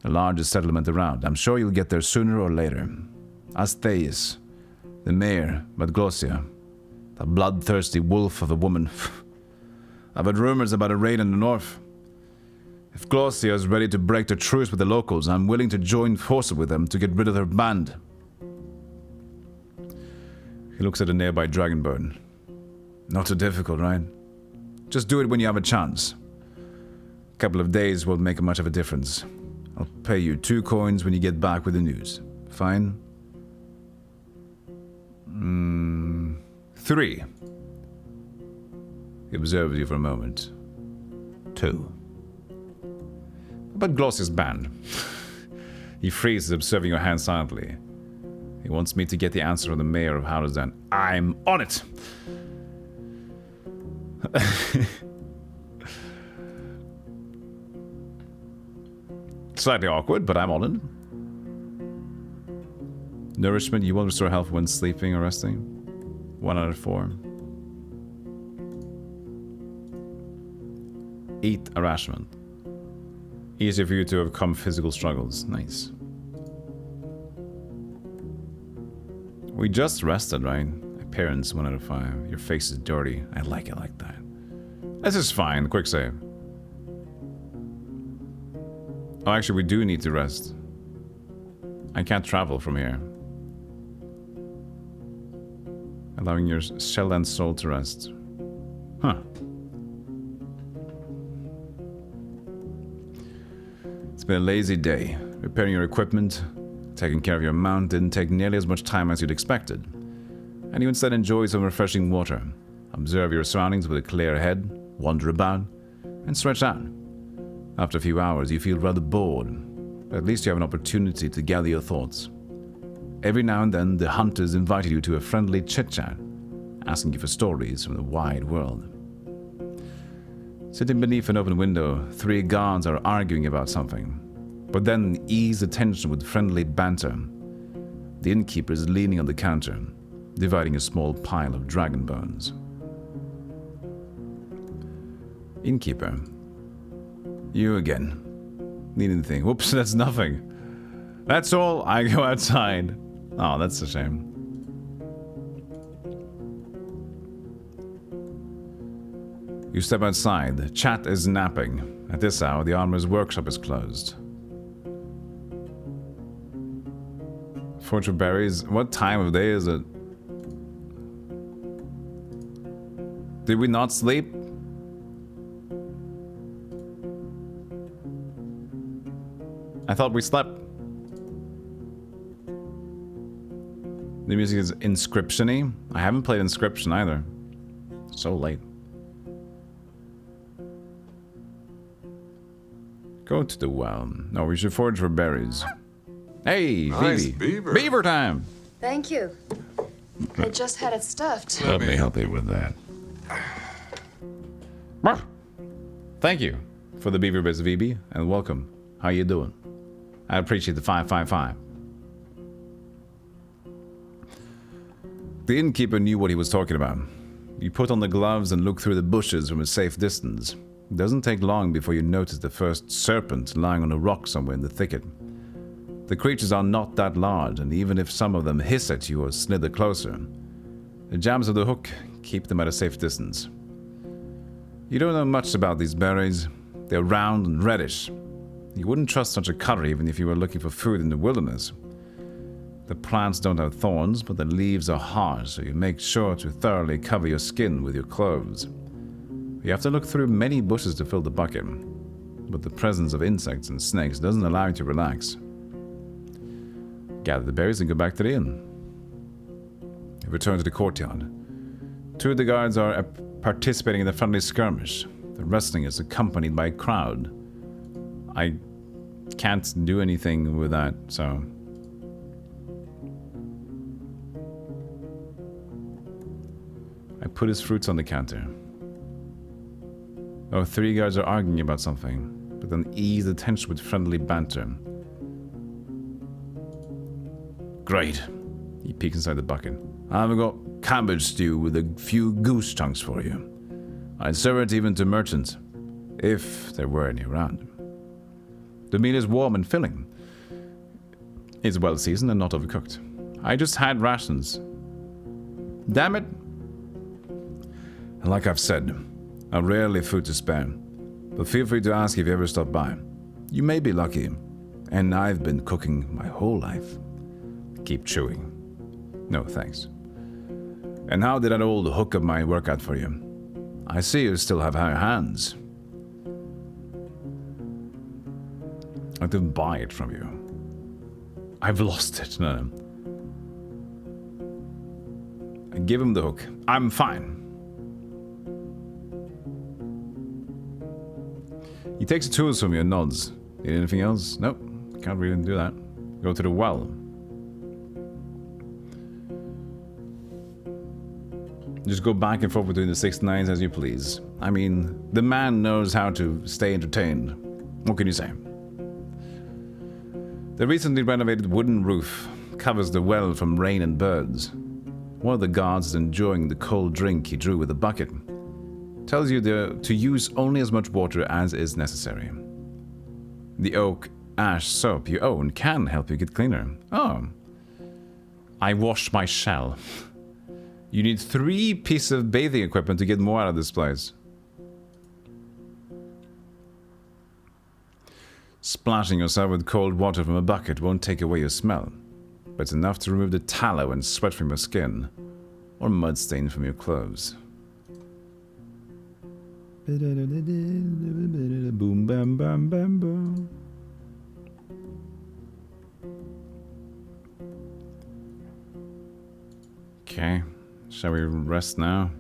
The largest settlement around. I'm sure you'll get there sooner or later. Astheus, the mayor, Badglosia, the bloodthirsty wolf of a woman. I've heard rumors about a raid in the north. If Glosia is ready to break the truce with the locals, I'm willing to join forces with them to get rid of their band. He looks at a nearby dragonbird. Not too difficult, right? Just do it when you have a chance. A couple of days won't make much of a difference. I'll pay you 2 coins when you get back with the news. Fine? 3. He observes you for a moment. 2. But Glossia's banned. He freezes, observing your hand silently. He wants me to get the answer from the mayor of Howler's. I'm on it! Slightly awkward, but I'm on it. Nourishment, you will restore health when sleeping or resting. 1 out of 4. Eat a rationment. Easier for you to overcome physical struggles. Nice. We just rested, right? Appearance 1 out of 5. Your face is dirty. I like it like that. This is fine. Quick save. Oh, actually, we do need to rest. I can't travel from here. Allowing your shell and soul to rest. Huh. It's been a lazy day. Repairing your equipment, taking care of your mount didn't take nearly as much time as you'd expected. And you instead enjoy some refreshing water. Observe your surroundings with a clear head, wander about, and stretch out. After a few hours, you feel rather bored, but at least you have an opportunity to gather your thoughts. Every now and then, the hunters invited you to a friendly chit-chat, asking you for stories from the wide world. Sitting beneath an open window, 3 guards are arguing about something, but then ease the tension with friendly banter. The innkeeper is leaning on the counter, dividing a small pile of dragon bones. Innkeeper. You again. Need anything? Whoops, that's nothing. That's all. I go outside. Oh, that's a shame. You step outside. The chat is napping. At this hour, the armorer's workshop is closed. Fortune berries. What time of day is it? Did we not sleep? I thought we slept. The music is Inscription-y. I haven't played Inscription either. So late. Go to the well. No, we should forage for berries. Hey, Nice Phoebe. beaver. Beaver time! Thank you. I just had it stuffed. Let me help you with that. Thank you for the beaver bits, Phoebe, and welcome. How you doing? I appreciate the 555. The innkeeper knew what he was talking about. You put on the gloves and look through the bushes from a safe distance. It doesn't take long before you notice the first serpent lying on a rock somewhere in the thicket. The creatures are not that large, and even if some of them hiss at you or slither closer, the jabs of the hook keep them at a safe distance. You don't know much about these berries. They're round and reddish. You wouldn't trust such a cutter even if you were looking for food in the wilderness. The plants don't have thorns, but the leaves are hard, so you make sure to thoroughly cover your skin with your clothes. You have to look through many bushes to fill the bucket, but the presence of insects and snakes doesn't allow you to relax. Gather the berries and go back to the inn. You return to the courtyard. 2 of the guards are participating in the friendly skirmish. The wrestling is accompanied by a crowd. I can't do anything with that, so... I put his fruits on the counter. Oh, 3 guards are arguing about something, but then ease the tension with friendly banter. Great. He peeks inside the bucket. I've got cabbage stew with a few goose chunks for you. I'd serve it even to merchants, if there were any around. The meal is warm and filling. It's well seasoned and not overcooked. I just had rations. Damn it! And like I've said, I've rarely food to spare, but feel free to ask if you ever stop by. You may be lucky, and I've been cooking my whole life. Keep chewing. No, thanks. And how did that old hook of mine work out for you? I see you still have higher hands. I didn't buy it from you. I've lost it. No. I give him the hook. I'm fine. He takes the tools from you and nods. Need anything else? Nope. Can't really do that. Go to the well. Just go back and forth between the 6 9s as you please. I mean, the man knows how to stay entertained. What can you say? The recently renovated wooden roof covers the well from rain and birds. One of the guards is enjoying the cold drink he drew with a bucket. Tells you to use only as much water as is necessary. The oak ash soap you own can help you get cleaner. Oh. I wash my shell. You need 3 pieces of bathing equipment to get more out of this place. Splashing yourself with cold water from a bucket won't take away your smell, but it's enough to remove the tallow and sweat from your skin, or mud stain from your clothes. Boom, bam, bam, bam, boom. Okay, shall we rest now?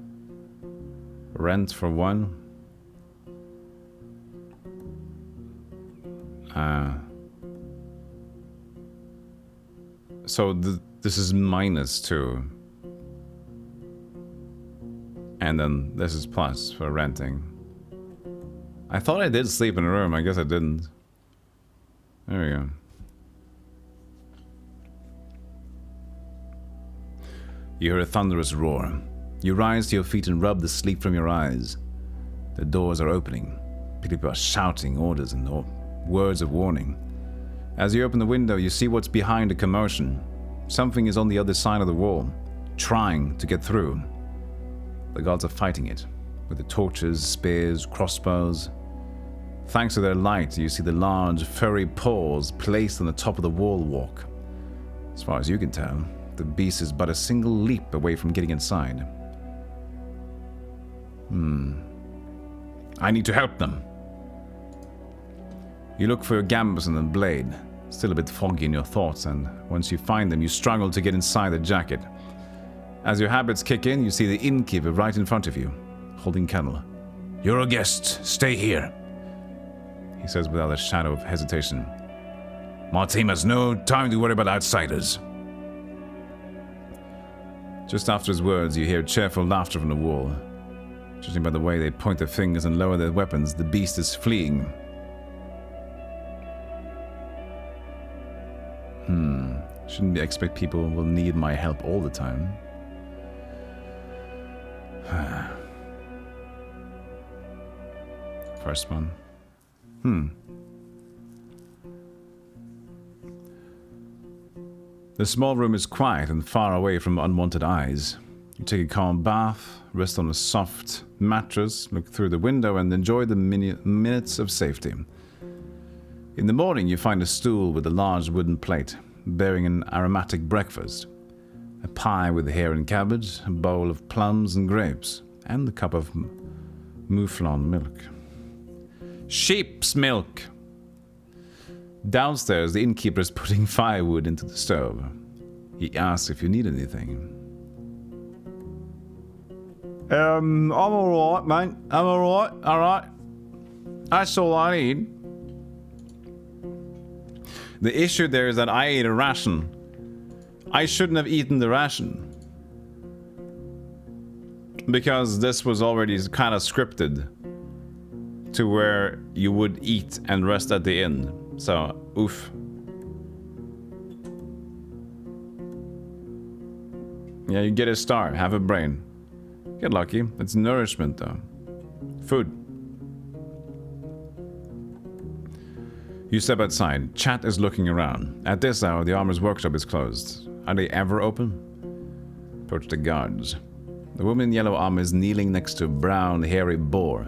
Rent for 1. So this is -2. And then this is plus for renting. I thought I did sleep in a room, I guess I didn't. There we go. You hear a thunderous roar. You rise to your feet and rub the sleep from your eyes. The doors are opening. People are shouting orders and words of warning. As you open the window, you see what's behind the commotion. Something is on the other side of the wall, trying to get through. The guards are fighting it, with the torches, spears, crossbows. Thanks to their light, you see the large, furry paws placed on the top of the wall walk. As far as you can tell, the beast is but a single leap away from getting inside. I need to help them. You look for your gambeson and blade, still a bit foggy in your thoughts, and once you find them, you struggle to get inside the jacket. As your habits kick in, you see the innkeeper right in front of you, holding candle. You're a guest. Stay here, he says without a shadow of hesitation. My team has no time to worry about outsiders. Just after his words, you hear cheerful laughter from the wall. Judging by the way they point their fingers and lower their weapons, the beast is fleeing. Shouldn't expect people will need my help all the time. First one. The small room is quiet and far away from unwanted eyes. You take a calm bath, rest on a soft mattress, look through the window, and enjoy the minutes of safety. In the morning, you find a stool with a large wooden plate, bearing an aromatic breakfast. A pie with hare and cabbage, a bowl of plums and grapes, and a cup of mouflon milk. Sheep's milk! Downstairs, the innkeeper is putting firewood into the stove. He asks if you need anything. I'm alright, mate. I'm alright. That's all I need. The issue there is that I ate a ration. I shouldn't have eaten the ration. Because this was already kind of scripted to where you would eat and rest at the inn. So, oof. Yeah, you get a star, have a brain. Get lucky. It's nourishment though. Food. You step outside. Chat is looking around. At this hour, the armor's workshop is closed. Are they ever open? Approach the guards. The woman in yellow armor is kneeling next to a brown, hairy boar,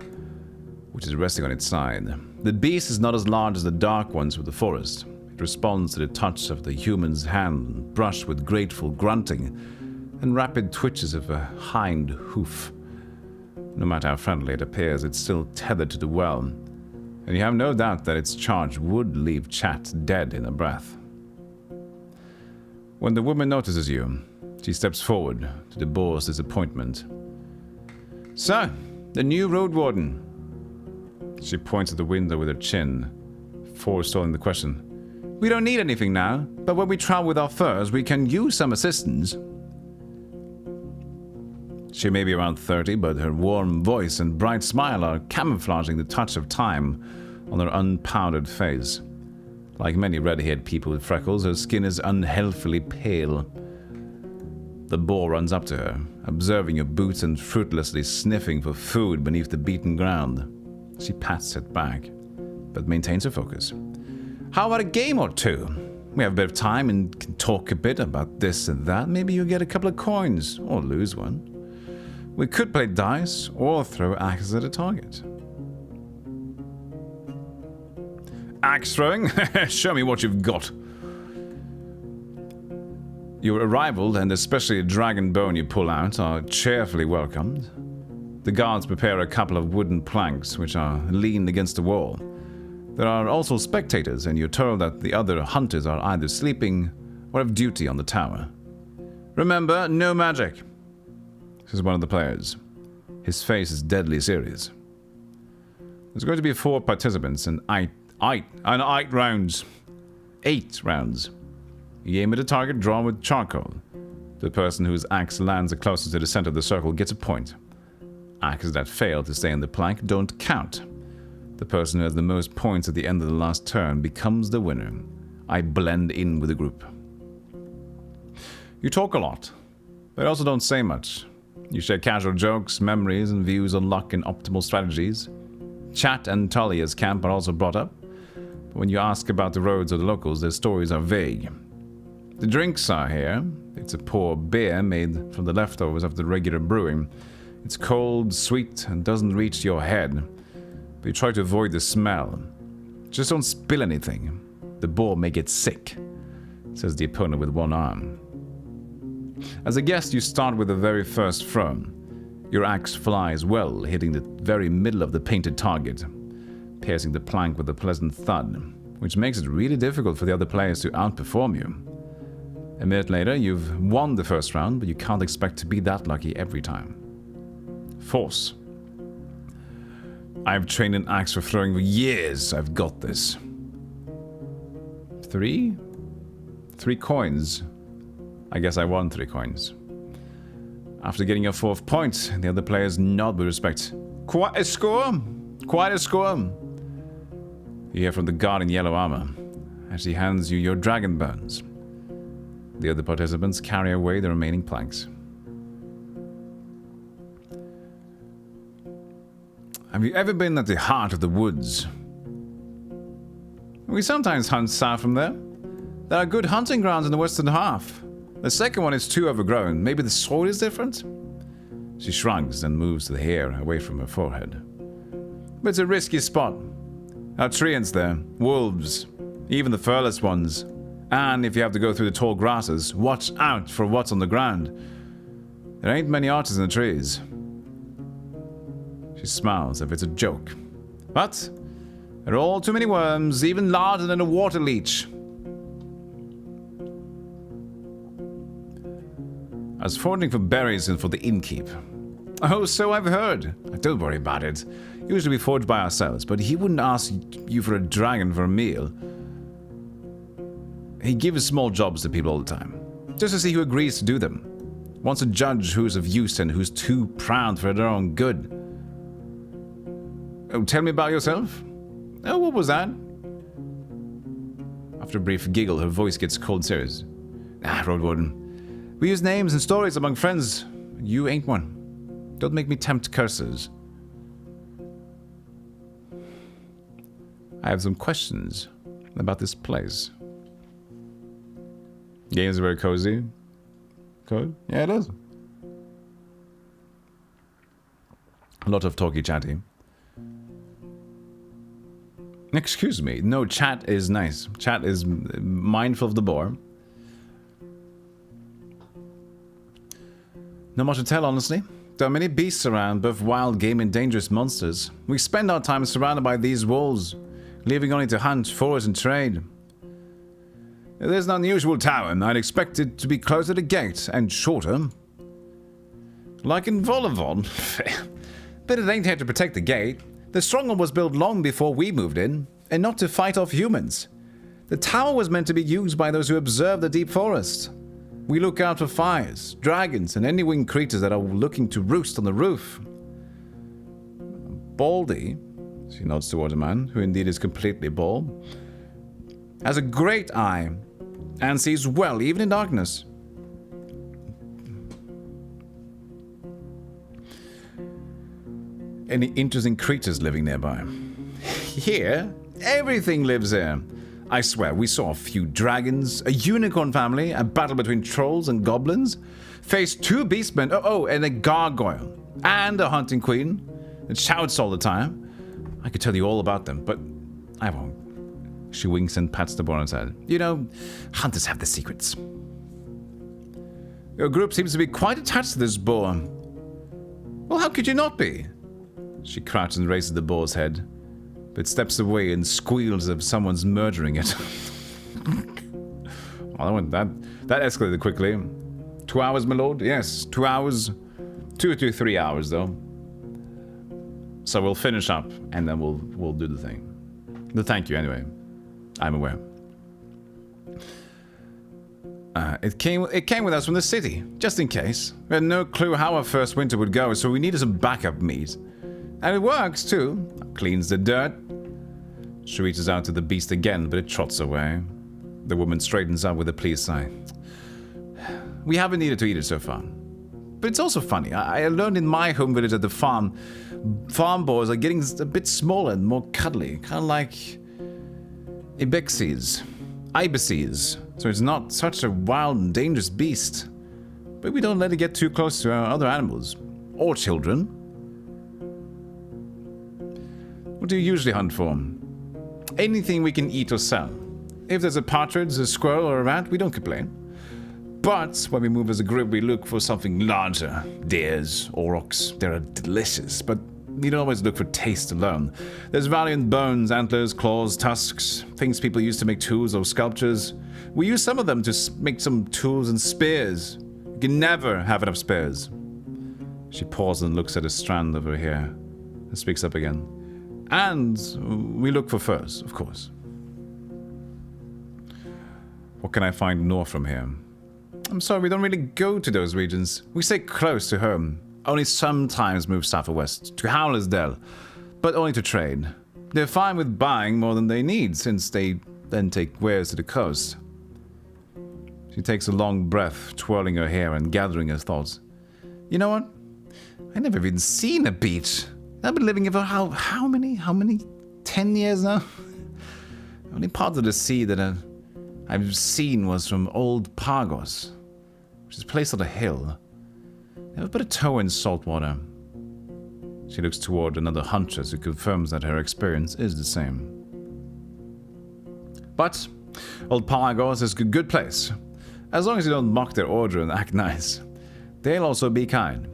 which is resting on its side. The beast is not as large as the dark ones of the forest. It responds to the touch of the human's hand, brushed with grateful grunting and rapid twitches of a hind hoof. No matter how friendly it appears, it's still tethered to the well, and you have no doubt that its charge would leave Chat dead in a breath. When the woman notices you, she steps forward, to the boar's disappointment. So, the new Roadwarden. She points at the window with her chin, forestalling the question. We don't need anything now, but when we travel with our furs, we can use some assistance. She may be around 30, but her warm voice and bright smile are camouflaging the touch of time on her unpowdered face. Like many red-haired people with freckles, her skin is unhealthily pale. The boar runs up to her, observing your boots and fruitlessly sniffing for food beneath the beaten ground. She pats it back, but maintains her focus. How about a game or two? We have a bit of time and can talk a bit about this and that. Maybe you'll get a couple of coins, or lose one. We could play dice, or throw axes at a target. Axe throwing? Show me what you've got. Your arrival, and especially a dragon bone you pull out, are cheerfully welcomed. The guards prepare a couple of wooden planks, which are leaned against the wall. There are also spectators, and you're told that the other hunters are either sleeping or have duty on the tower. Remember, no magic, says one of the players. His face is deadly serious. There's going to be 4 participants and 8 rounds. 8 rounds. You aim at a target drawn with charcoal. The person whose axe lands the closest to the center of the circle gets a point. Axes that fail to stay on the plank don't count. The person who has the most points at the end of the last turn becomes the winner. I blend in with the group. You talk a lot, but also don't say much. You share casual jokes, memories, and views on luck and optimal strategies. Chat and Talia's camp are also brought up, but when you ask about the roads or the locals, their stories are vague. The drinks are here. It's a poor beer made from the leftovers of the regular brewing. It's cold, sweet, and doesn't reach your head, but you try to avoid the smell. Just don't spill anything. The boar may get sick, says the opponent with one arm. As a guest, you start with the very first throw. Your axe flies well, hitting the very middle of the painted target, piercing the plank with a pleasant thud, which makes it really difficult for the other players to outperform you. A minute later, you've won the first round, but you can't expect to be that lucky every time. Force. I've trained an axe for throwing for years. I've got this. 3? 3 coins. I guess I won 3 coins. After getting your 4th point, the other players nod with respect. Quite a score! Quite a score! You hear from the guard in yellow armor, as he hands you your dragon bones. The other participants carry away the remaining planks. Have you ever been at the heart of the woods? We sometimes hunt south from there. There are good hunting grounds in the western half. The second one is too overgrown. Maybe the soil is different? She shrugs and moves the hair away from her forehead. But it's a risky spot. There are treants there, wolves, even the furless ones. And if you have to go through the tall grasses, watch out for what's on the ground. There ain't many archers in the trees. She smiles if it's a joke. But there are all too many worms, even larger than a water leech. I was foraging for berries and for the innkeep. Oh, so I've heard. Don't worry about it. Usually we forage by ourselves, but he wouldn't ask you for a dragon for a meal. He gives small jobs to people all the time, just to see who agrees to do them. Wants to judge who's of use and who's too proud for their own good. Oh, tell me about yourself? Oh, what was that? After a brief giggle, her voice gets cold serious. Roadwarden. We use names and stories among friends. You ain't one. Don't make me tempt curses. I have some questions about this place. Game is very cozy. Code? Yeah, it is. A lot of talky chatty. Excuse me. No, chat is nice. Chat is mindful of the boar. Not much to tell, honestly. There are many beasts around, both wild game and dangerous monsters. We spend our time surrounded by these walls, leaving only to hunt, forage, and trade. There's an unusual tower, and I'd expect it to be closer to the gate and shorter. Like in Volivon. But it ain't here to protect the gate. The stronghold was built long before we moved in, and not to fight off humans. The tower was meant to be used by those who observe the deep forest. We look out for fires, dragons, and any winged creatures that are looking to roost on the roof. Baldy, she nods towards a man, who indeed is completely bald, has a great eye, and sees well, even in darkness. Any interesting creatures living nearby? Here, everything lives here. I swear, we saw a few dragons, a unicorn family, a battle between trolls and goblins, faced 2 beastmen, and a gargoyle, and a hunting queen that shouts all the time. I could tell you all about them, but I won't. She winks and pats the boar on his head. You know, hunters have the secrets. Your group seems to be quite attached to this boar. Well, how could you not be? She crouches and raises the boar's head, but steps away and squeals as if someone's murdering it. Well, that escalated quickly. 2 hours, my lord? Yes, 2 hours. 2 to 3 hours, though. So we'll finish up, and then we'll do the thing. But thank you, anyway. I'm aware. It came with us from the city, just in case. We had no clue how our first winter would go, so we needed some backup meat. And it works, too. Cleans the dirt. She reaches out to the beast again, but it trots away. The woman straightens up with a pleased sigh. We haven't needed to eat it so far. But it's also funny. I learned in my home village at the farm boars are getting a bit smaller and more cuddly. Kind of like ibises. So it's not such a wild and dangerous beast. But we don't let it get too close to our other animals. Or children. What do you usually hunt for? Anything we can eat or sell. If there's a partridge, a squirrel, or a rat, we don't complain. But when we move as a group, we look for something larger. Deers, aurochs, they're delicious, but we don't always look for taste alone. There's value in bones, antlers, claws, tusks, things people use to make tools or sculptures. We use some of them to make some tools and spears. You can never have enough spears. She pauses and looks at a strand of her hair and speaks up again. And we look for furs, of course. What can I find north from here? I'm sorry, we don't really go to those regions. We stay close to home. Only sometimes move south or west, to Howlersdale, but only to trade. They're fine with buying more than they need, since they then take wares to the coast. She takes a long breath, twirling her hair and gathering her thoughts. You know what? I never even seen a beach. I've been living here for how many? 10 years now? The only part of the sea that I've seen was from Old Pagos, which is a place on a hill. Never put a toe in salt water. She looks toward another huntress who confirms that her experience is the same. But Old Pagos is a good place. As long as you don't mock their order and act nice. They'll also be kind.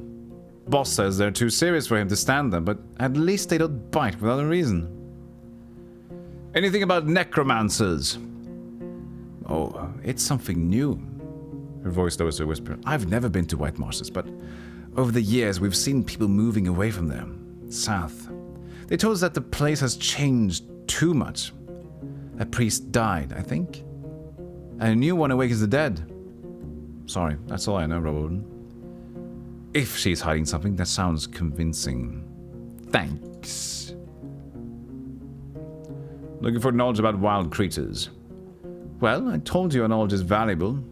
Boss says they're too serious for him to stand them, but at least they don't bite without a reason. Anything about necromancers? Oh, it's something new. Her voice lowers to a whisper. I've never been to White Marshes, but over the years we've seen people moving away from there, south. They told us that the place has changed too much. A priest died, I think. And a new one awakens the dead. Sorry, that's all I know, Roadwarden. If she's hiding something, that sounds convincing. Thanks. Looking for knowledge about wild creatures. Well, I told you our knowledge is valuable.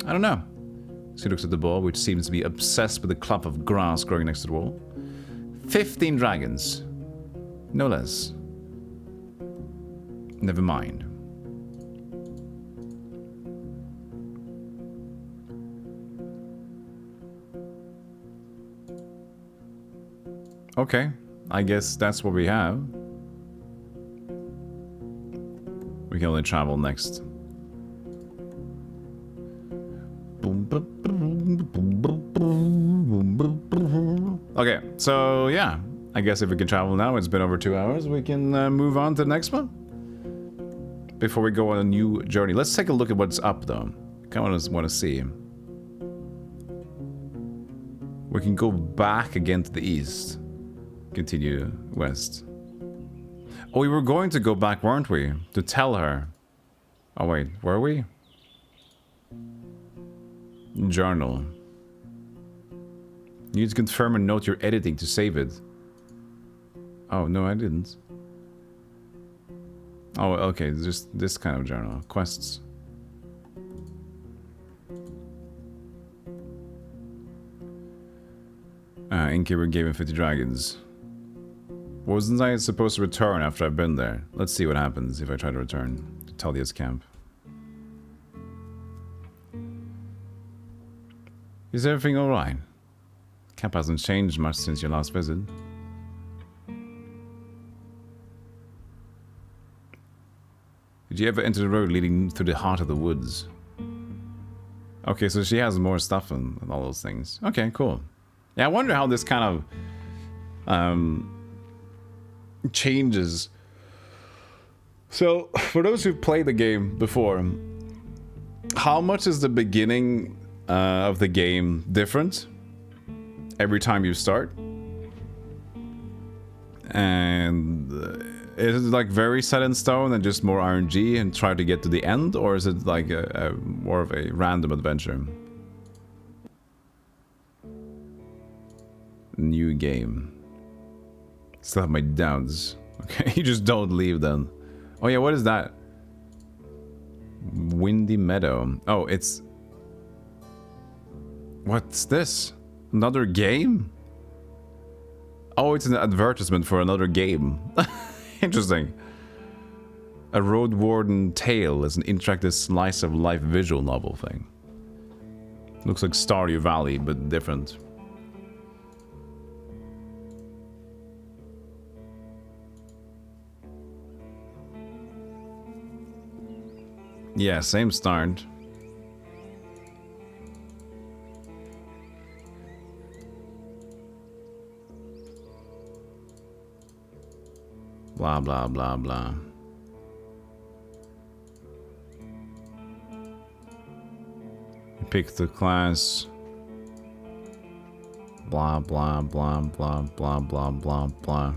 I don't know. She looks at the ball, which seems to be obsessed with a clump of grass growing next to the wall. 15 dragons. No less. Never mind. Okay, I guess that's what we have. We can only travel next. Okay, so yeah, I guess if we can travel now, it's been over 2 hours, we can move on to the next one. Before we go on a new journey. Let's take a look at what's up though. Kind of want to see. We can go back again to the east. Continue west. Oh, we were going to go back, weren't we? To tell her. Oh wait, were we? Journal. You need to confirm and note your editing to save it. Oh, no, I didn't. Oh, okay, just this kind of journal. Quests. Innkeeper gave him 50 dragons. Wasn't I supposed to return after I've been there? Let's see what happens if I try to return to Talia's camp. Is everything alright? Camp hasn't changed much since your last visit. Did you ever enter the road leading through the heart of the woods? Okay, so she has more stuff and all those things. Okay, cool. Yeah, I wonder how this kind of changes. So, for those who've played the game before, how much is the beginning of the game different every time you start? And is it like very set in stone and just more RNG and try to get to the end, or is it like a more of a random adventure? New game. Still have my doubts. Okay, you just don't leave then. Oh yeah, what is that? Windy Meadow. Oh, it's... What's this? Another game? Oh, it's an advertisement for another game. Interesting. A Roadwarden Tale is an interactive slice of life visual novel thing. Looks like Stardew Valley, but different. Yeah, same start. Blah, blah, blah, blah. You pick the class. Blah, blah, blah, blah, blah, blah, blah, blah.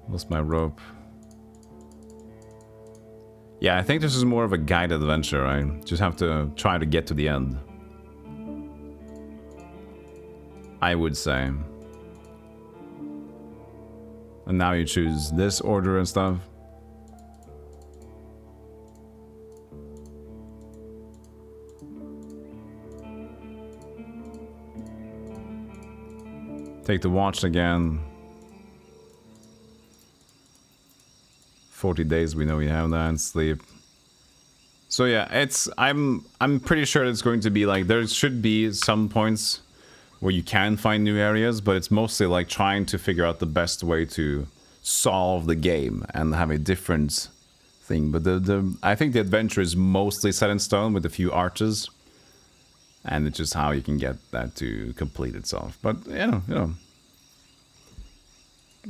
Lost my rope. Yeah, I think this is more of a guided adventure. I just have to try to get to the end. I would say. And now you choose this order and stuff. Take the watch again. 40 days, we know we have that, and sleep. So yeah, I'm pretty sure it's going to be like, there should be some points where you can find new areas, but it's mostly like trying to figure out the best way to solve the game and have a different thing. But I think the adventure is mostly set in stone with a few arches, and it's just how you can get that to complete itself. But you know,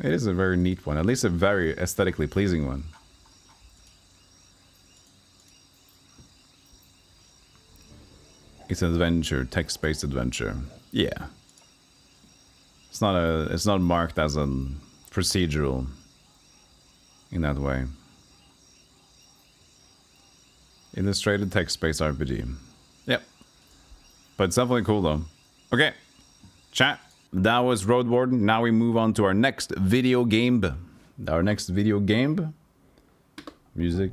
it is a very neat one, at least a very aesthetically pleasing one. It's an adventure, text-based adventure. Yeah. It's not marked as a procedural in that way. Illustrated text-based RPG. Yep. But it's definitely cool though. Okay. Chat. That was Roadwarden. Now we move on to our next video game. Music.